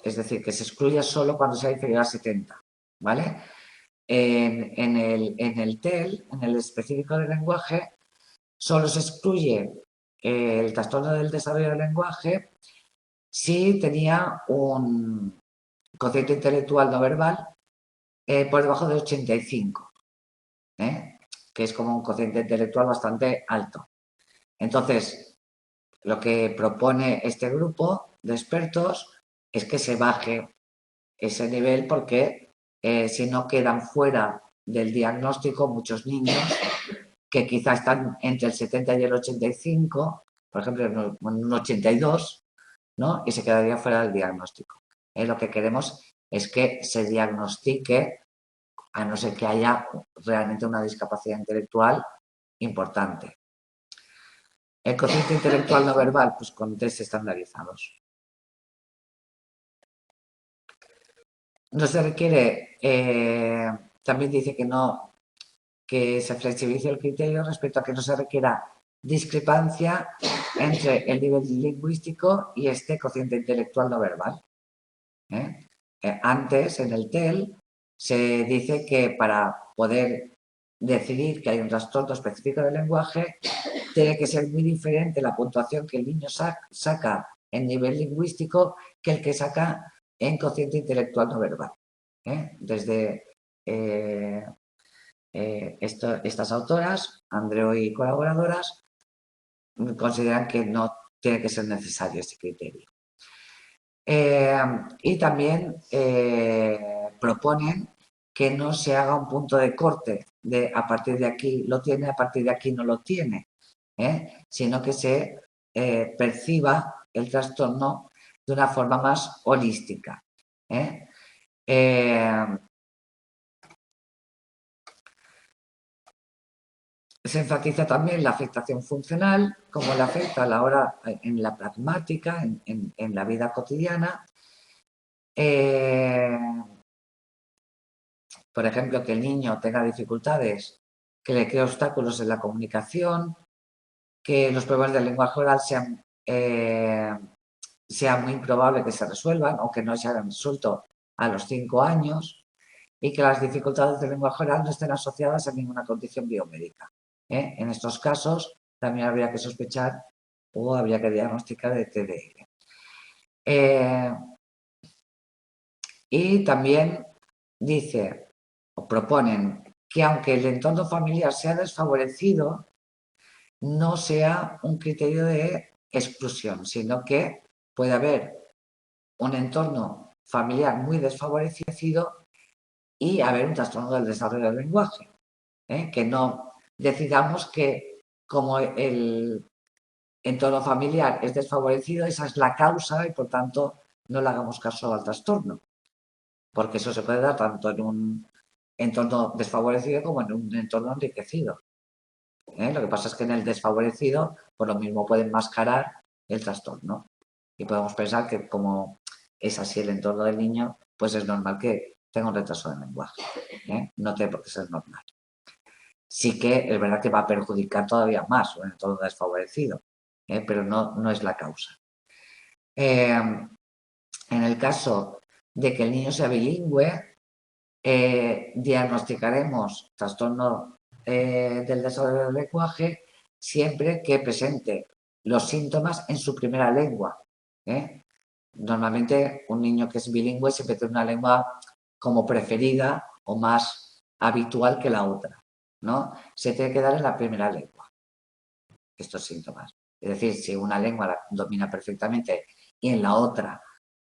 Es decir, que se excluya solo cuando sea inferior a 70. ¿Vale? En el TEL, en el específico del lenguaje, solo se excluye el trastorno del desarrollo del lenguaje si tenía un cociente intelectual no verbal por debajo de 85, que es como un cociente intelectual bastante alto. Entonces, lo que propone este grupo de expertos es que se baje ese nivel porque si no quedan fuera del diagnóstico muchos niños que quizá están entre el 70 y el 85, por ejemplo, en un 82, ¿no?, y se quedaría fuera del diagnóstico. Lo que queremos es que se diagnostique, a no ser que haya realmente una discapacidad intelectual importante. El cociente intelectual no verbal, pues con test estandarizados. No se requiere, también dice que se flexibilice el criterio respecto a que no se requiera discrepancia entre el nivel lingüístico y este cociente intelectual no verbal. Antes, en el TEL, se dice que para poder decidir que hay un trastorno específico del lenguaje, tiene que ser muy diferente la puntuación que el niño saca en nivel lingüístico que el que saca en cociente intelectual no verbal. Desde estas autoras, Andreu y colaboradoras, consideran que no tiene que ser necesario este criterio. Y también proponen que no se haga un punto de corte de a partir de aquí lo tiene, a partir de aquí no lo tiene, sino que se perciba el trastorno de una forma más holística. Eh, Se enfatiza también la afectación funcional, cómo le afecta a la hora en la pragmática, en la vida cotidiana. Por ejemplo, que el niño tenga dificultades, que le cree obstáculos en la comunicación, que los problemas del lenguaje oral sea muy improbable que se resuelvan o que no se hayan resuelto a los 5 años y que las dificultades del lenguaje oral no estén asociadas a ninguna condición biomédica. En estos casos también habría que sospechar o habría que diagnosticar de TDR. Y también dice o proponen que aunque el entorno familiar sea desfavorecido, no sea un criterio de exclusión, sino que puede haber un entorno familiar muy desfavorecido y haber un trastorno del desarrollo del lenguaje. Que no decidamos que como el entorno familiar es desfavorecido, esa es la causa y por tanto no le hagamos caso al trastorno, porque eso se puede dar tanto en un entorno desfavorecido como en un entorno enriquecido. Lo que pasa es que en el desfavorecido, por lo mismo puede enmascarar el trastorno. Y podemos pensar que como es así el entorno del niño, pues es normal que tenga un retraso del lenguaje. No tiene por qué ser normal. Sí que es verdad que va a perjudicar todavía más un entorno desfavorecido, pero no es la causa. En el caso de que el niño sea bilingüe, diagnosticaremos trastorno del desarrollo del lenguaje siempre que presente los síntomas en su primera lengua. Normalmente un niño que es bilingüe siempre tiene una lengua como preferida o más habitual que la otra, ¿no? Se tiene que dar en la primera lengua estos síntomas. Es decir, si una lengua la domina perfectamente y en la otra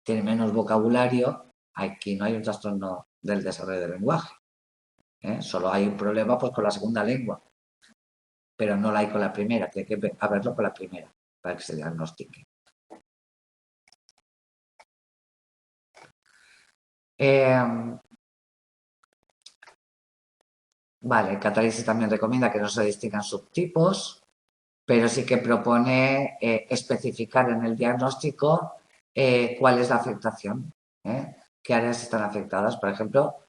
tiene menos vocabulario, aquí no hay un trastorno del desarrollo del lenguaje. Solo hay un problema pues, con la segunda lengua, pero no la hay con la primera, tiene que haberlo con la primera para que se diagnostique. Vale, Catarsis también recomienda que no se distingan subtipos, pero sí que propone especificar en el diagnóstico cuál es la afectación, qué áreas están afectadas. Por ejemplo,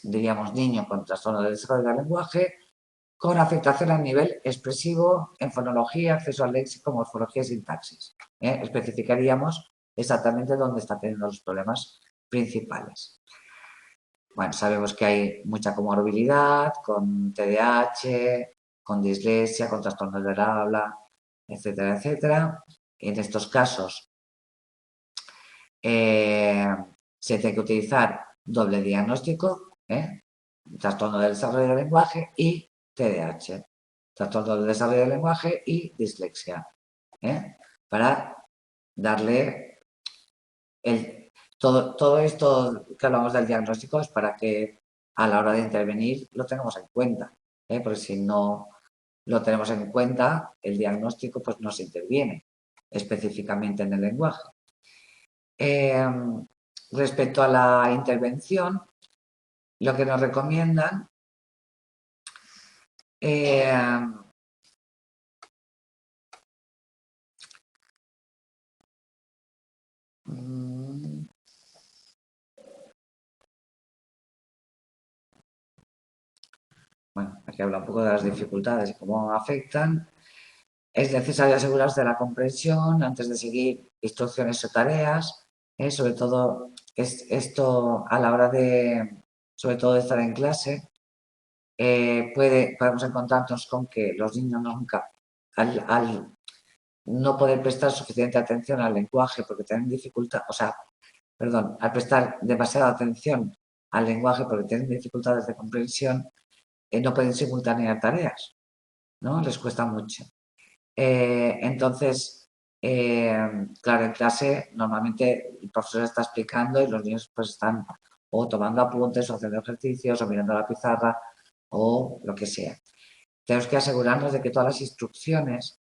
diríamos niño con trastorno del desarrollo del lenguaje, con afectación a nivel expresivo en fonología, acceso al léxico, morfología y sintaxis. Especificaríamos exactamente dónde está teniendo los problemas principales. Bueno, sabemos que hay mucha comorbilidad con TDAH, con dislexia, con trastornos del habla, etcétera, etcétera. En estos casos se tiene que utilizar doble diagnóstico, trastorno del desarrollo del lenguaje y TDAH, trastorno del desarrollo del lenguaje y dislexia, para darle todo esto que hablamos del diagnóstico es para que a la hora de intervenir lo tengamos en cuenta, porque si no lo tenemos en cuenta, el diagnóstico pues no se interviene específicamente en el lenguaje. Respecto a la intervención, lo que nos recomiendan bueno, aquí habla un poco de las dificultades y cómo afectan. Es necesario asegurarse de la comprensión antes de seguir instrucciones o tareas. Sobre todo esto a la hora de, sobre todo de estar en clase, podemos encontrarnos con que los niños nunca, al no poder prestar suficiente atención al lenguaje porque tienen dificultad, o sea, perdón, al prestar demasiada atención al lenguaje porque tienen dificultades de comprensión, no pueden simultanear tareas, ¿no? Les cuesta mucho. Entonces, claro, en clase normalmente el profesor está explicando y los niños pues están o tomando apuntes o haciendo ejercicios o mirando la pizarra o lo que sea. Tenemos que asegurarnos de que todas las instrucciones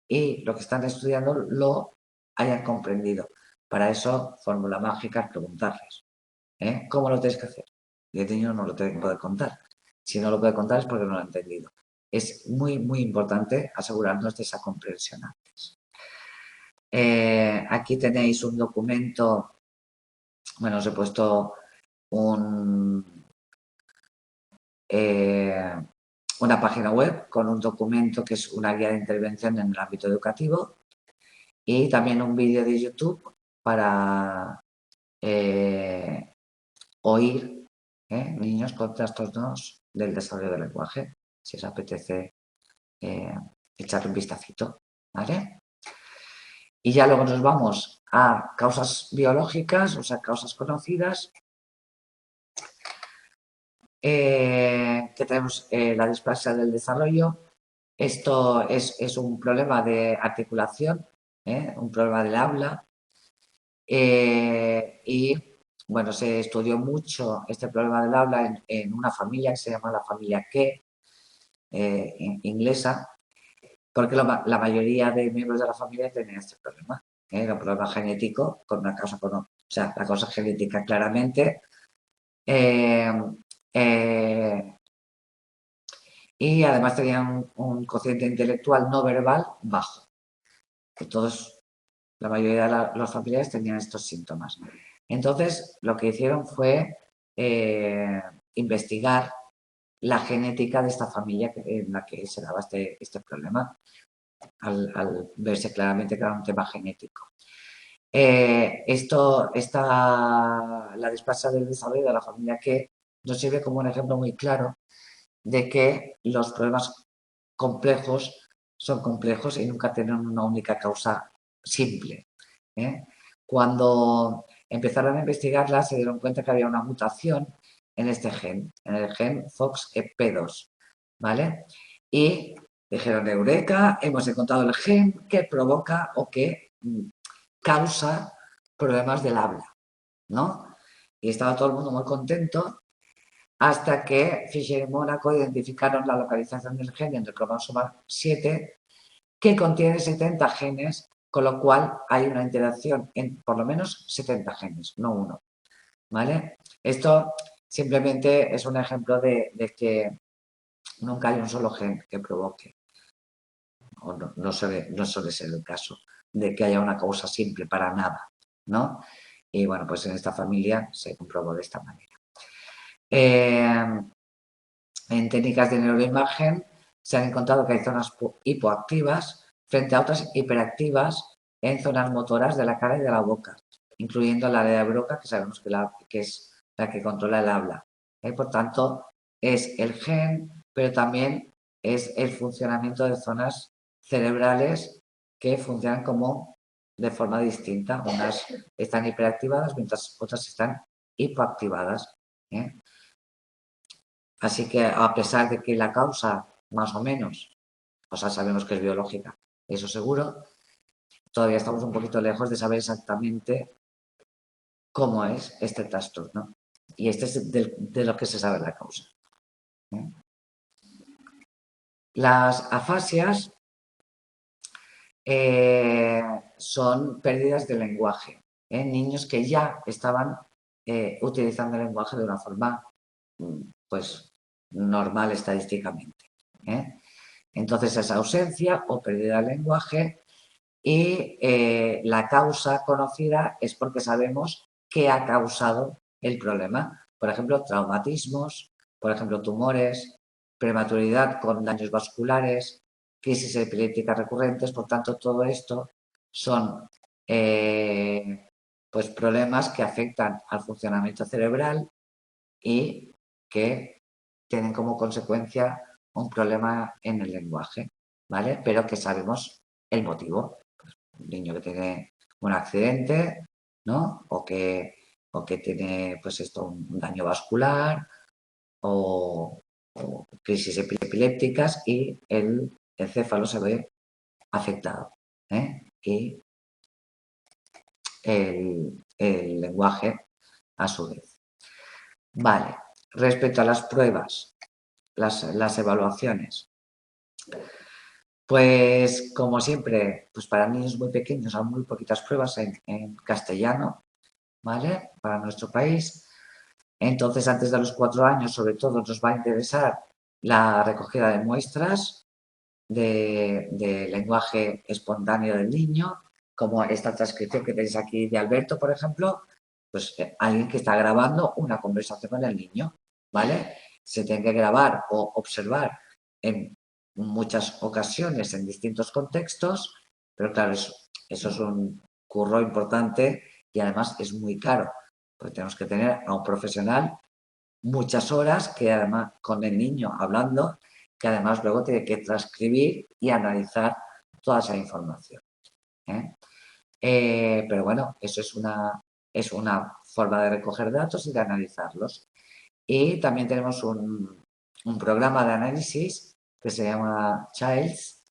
y lo que están estudiando lo hayan comprendido. Para eso, fórmula mágica es preguntarles. ¿Cómo lo tienes que hacer? Y el niño no lo tiene que poder contar. Si no lo puede contar es porque no lo ha entendido. Es muy, muy importante asegurarnos de esa comprensión antes. Aquí tenéis un documento, bueno, os he puesto una página web con un documento que es una guía de intervención en el ámbito educativo y también un vídeo de YouTube para oír niños con trastornos del desarrollo del lenguaje, si os apetece echar un vistacito, ¿vale? Y ya luego nos vamos a causas biológicas, o sea, causas conocidas, que tenemos la displasia del desarrollo. Esto es un problema de articulación, un problema del habla. Y bueno, se estudió mucho este problema del habla en una familia que se llama la familia Ke, inglesa, porque la mayoría de miembros de la familia tenían este problema. Era un problema genético con una causa, o sea, la causa genética claramente. Y además tenían un cociente intelectual no verbal bajo, que la mayoría de los familiares tenían estos síntomas. Entonces, lo que hicieron fue investigar la genética de esta familia en la que se daba este problema, al verse claramente que era un tema genético. La displasia del desarrollo de la familia que nos sirve como un ejemplo muy claro de que los problemas complejos son complejos y nunca tienen una única causa simple. Cuando empezaron a investigarla se dieron cuenta que había una mutación en este gen, en el gen FOXP2, ¿vale? Y dijeron, eureka, hemos encontrado el gen que provoca o que causa problemas del habla, ¿no? Y estaba todo el mundo muy contento hasta que Fisher y Mónaco identificaron la localización del gen en el cromosoma 7 que contiene 70 genes, con lo cual hay una interacción en por lo menos 70 genes, no uno, ¿vale? Esto simplemente es un ejemplo de que nunca hay un solo gen que provoque, o no suele ser el caso, de que haya una causa simple para nada, ¿no? Y bueno, pues en esta familia se comprobó de esta manera. En técnicas de neuroimagen se han encontrado que hay zonas hipoactivas frente a otras hiperactivas en zonas motoras de la cara y de la boca, incluyendo la área de Broca, que sabemos que es la que controla el habla. Por tanto, es el gen, pero también es el funcionamiento de zonas cerebrales que funcionan como de forma distinta. Unas están hiperactivadas mientras otras están hipoactivadas. Así que a pesar de que la causa, más o menos, o sea, sabemos que es biológica, eso seguro, todavía estamos un poquito lejos de saber exactamente cómo es este trastorno. Y este es de lo que se sabe la causa. Las afasias son pérdidas de lenguaje. Niños que ya estaban utilizando el lenguaje de una forma pues normal estadísticamente. Entonces, esa ausencia o pérdida del lenguaje y la causa conocida es porque sabemos qué ha causado el problema. Por ejemplo, traumatismos, por ejemplo, tumores, prematuridad con daños vasculares, crisis epilépticas recurrentes. Por tanto, todo esto son pues problemas que afectan al funcionamiento cerebral y que tienen como consecuencia un problema en el lenguaje, ¿vale? Pero que sabemos el motivo. Pues, un niño que tiene un accidente, ¿no? O que tiene, pues esto, un daño vascular o crisis epilépticas y el encéfalo se ve afectado. Y el lenguaje a su vez. Vale, respecto a las pruebas, las evaluaciones. Pues como siempre, pues para niños muy pequeños hay muy poquitas pruebas en castellano, ¿vale? Para nuestro país. Entonces, antes de los 4 años, sobre todo, nos va a interesar la recogida de muestras de lenguaje espontáneo del niño, como esta transcripción que tenéis aquí de Alberto, por ejemplo, pues alguien que está grabando una conversación con el niño, ¿vale? Se tiene que grabar o observar en muchas ocasiones en distintos contextos, pero claro, eso es un curro importante y además es muy caro, porque tenemos que tener a un profesional muchas horas que además con el niño hablando, que además luego tiene que transcribir y analizar toda esa información. ¿Eh? Pero bueno, eso es una forma de recoger datos y de analizarlos. Y también tenemos un programa de análisis que se llama Childs,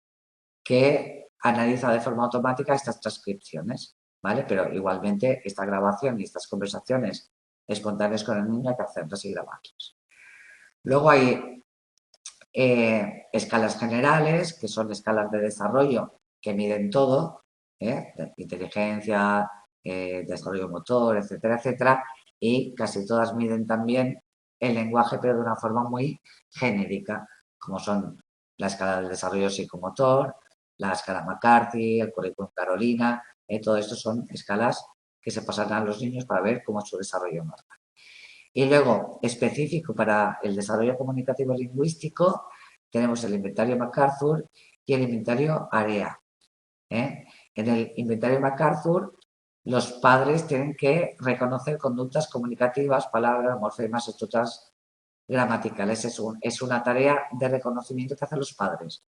que analiza de forma automática estas transcripciones, ¿vale? Pero igualmente esta grabación y estas conversaciones espontáneas con el niño hay que hacerlas y grabarlas. Luego hay escalas generales, que son escalas de desarrollo que miden todo, inteligencia, desarrollo motor, etcétera, etcétera, y casi todas miden también el lenguaje, pero de una forma muy genérica, como son la escala del desarrollo psicomotor, la escala McCarthy, el currículum Carolina, todo esto son escalas que se pasan a los niños para ver cómo es su desarrollo normal. Y luego, específico para el desarrollo comunicativo lingüístico, tenemos el inventario MacArthur y el inventario AREA. En el inventario MacArthur, los padres tienen que reconocer conductas comunicativas, palabras, morfemas, estructuras gramaticales. Es una tarea de reconocimiento que hacen los padres,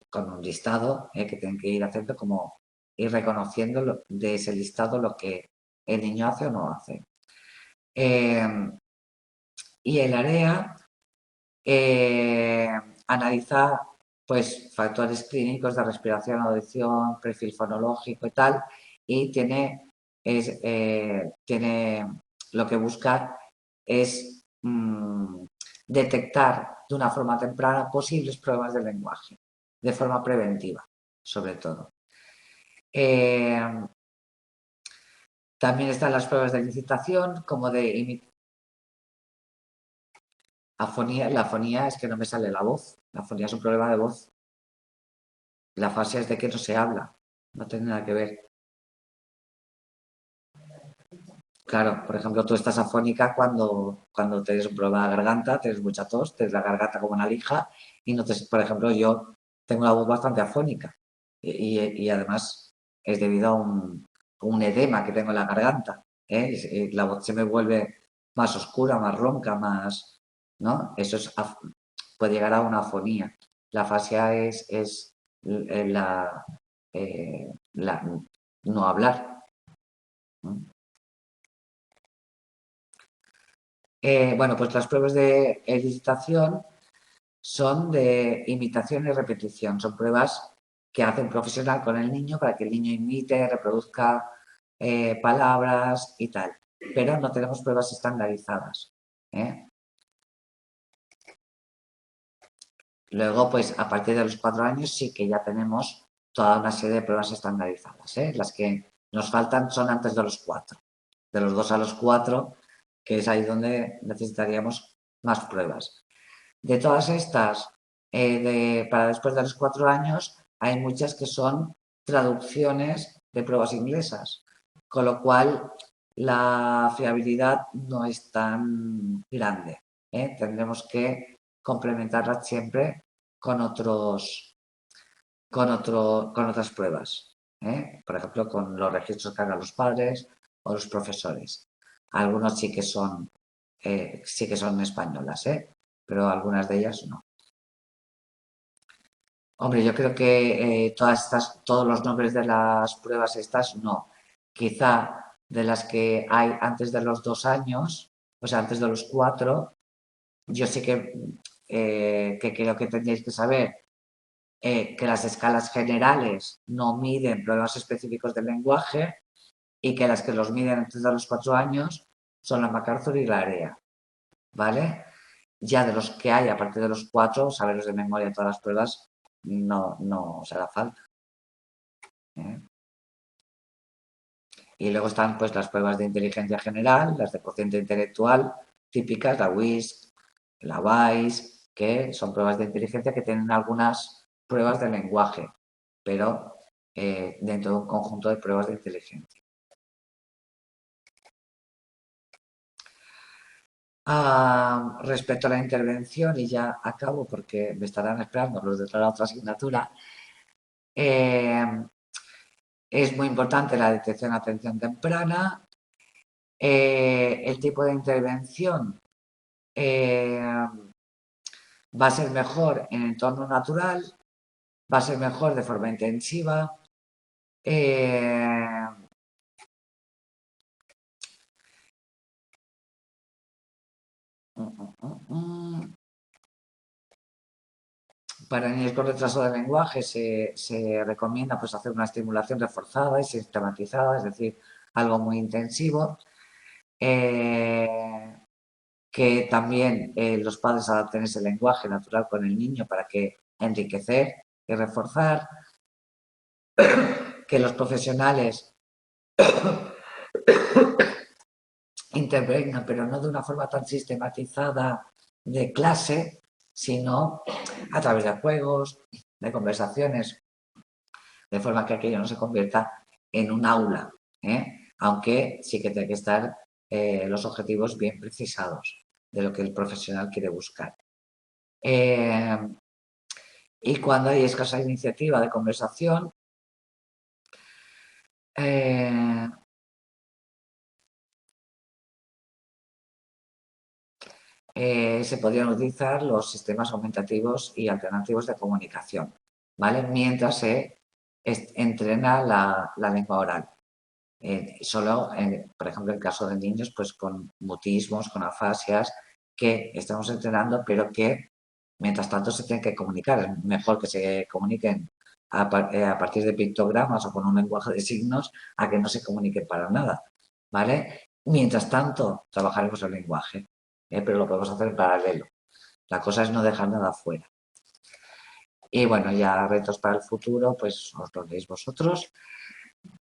con un listado que tienen que ir haciendo como ir reconociendo de ese listado lo que el niño hace o no hace. Y el área analiza pues, factores clínicos de respiración, audición, perfil fonológico y tal, y tiene lo que busca es detectar de una forma temprana posibles problemas del lenguaje, de forma preventiva, sobre todo. También están las pruebas de licitación, como de afonía. La afonía es que no me sale la voz. La afonía es un problema de voz. La afasia es de que no se habla. No tiene nada que ver. Claro, por ejemplo, tú estás afónica cuando tienes un problema de garganta, tienes mucha tos, tienes la garganta como una lija y no te, por ejemplo, yo tengo la voz bastante afónica y además es debido a un edema que tengo en la garganta. La voz se me vuelve más oscura, más ronca, más, ¿no? Puede llegar a una afonía. La afasia es la, no hablar, ¿no? Bueno, pues las pruebas de licitación son de imitación y repetición. Son pruebas que hace un profesional con el niño para que el niño imite, reproduzca palabras y tal. Pero no tenemos pruebas estandarizadas. Luego, pues a partir de los 4 años sí que ya tenemos toda una serie de pruebas estandarizadas. Las que nos faltan son antes de los 4. De los 2 a los 4, que es ahí donde necesitaríamos más pruebas. De todas estas, para después de los 4 años, hay muchas que son traducciones de pruebas inglesas, con lo cual la fiabilidad no es tan grande. Tendremos que complementarlas siempre con con otras pruebas. Por ejemplo, con los registros que hagan los padres o los profesores. Algunos sí que son españolas, pero algunas de ellas no. Hombre, yo creo que todos los nombres de las pruebas estas, no. Quizá de las que hay antes de los 2 años, o sea, antes de los 4, yo sí que creo que tendréis que saber que las escalas generales no miden problemas específicos del lenguaje y que las que los miden antes de los 4 años son la MacArthur y la AREA, ¿vale? Ya de los que hay a partir de los 4, saberlos de memoria todas las pruebas no os hará falta. ¿Eh? Y luego están pues las pruebas de inteligencia general, las de cociente intelectual típicas, la WISC, la WISE, que son pruebas de inteligencia que tienen algunas pruebas de lenguaje, pero dentro de un conjunto de pruebas de inteligencia. Respecto a la intervención, y ya acabo porque me estarán esperando los de la otra asignatura, es muy importante la detección de atención temprana. El tipo de intervención va a ser mejor en entorno natural, va a ser mejor de forma intensiva. Eh, para niños con retraso de lenguaje se recomienda pues, hacer una estimulación reforzada y sistematizada, es decir, algo muy intensivo. Que también los padres adapten ese lenguaje natural con el niño para que enriquecer y reforzar, que los profesionales intervengan, pero no de una forma tan sistematizada de clase, sino a través de juegos, de conversaciones, de forma que aquello no se convierta en un aula, aunque sí que tiene que estar los objetivos bien precisados de lo que el profesional quiere buscar. Y cuando hay escasa iniciativa de conversación, se podrían utilizar los sistemas aumentativos y alternativos de comunicación, ¿vale? Mientras se entrena la lengua oral. Solo, por ejemplo, en el caso de niños, pues con mutismos, con afasias, que estamos entrenando, pero que mientras tanto se tienen que comunicar. Es mejor que se comuniquen a partir de pictogramas o con un lenguaje de signos a que no se comuniquen para nada, ¿vale? Mientras tanto, trabajaremos el lenguaje, pero lo podemos hacer en paralelo. La cosa es no dejar nada fuera. Y bueno, ya retos para el futuro, pues os lo leéis vosotros,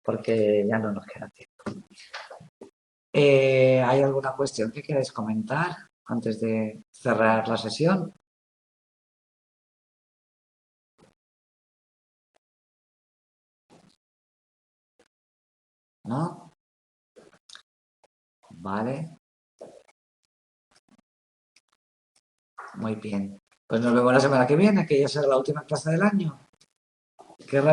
porque ya no nos queda tiempo. ¿Hay alguna cuestión que queráis comentar antes de cerrar la sesión? ¿No? Vale. Muy bien. Pues nos vemos la semana que viene, que ya será la última clase del año. Qué rápido.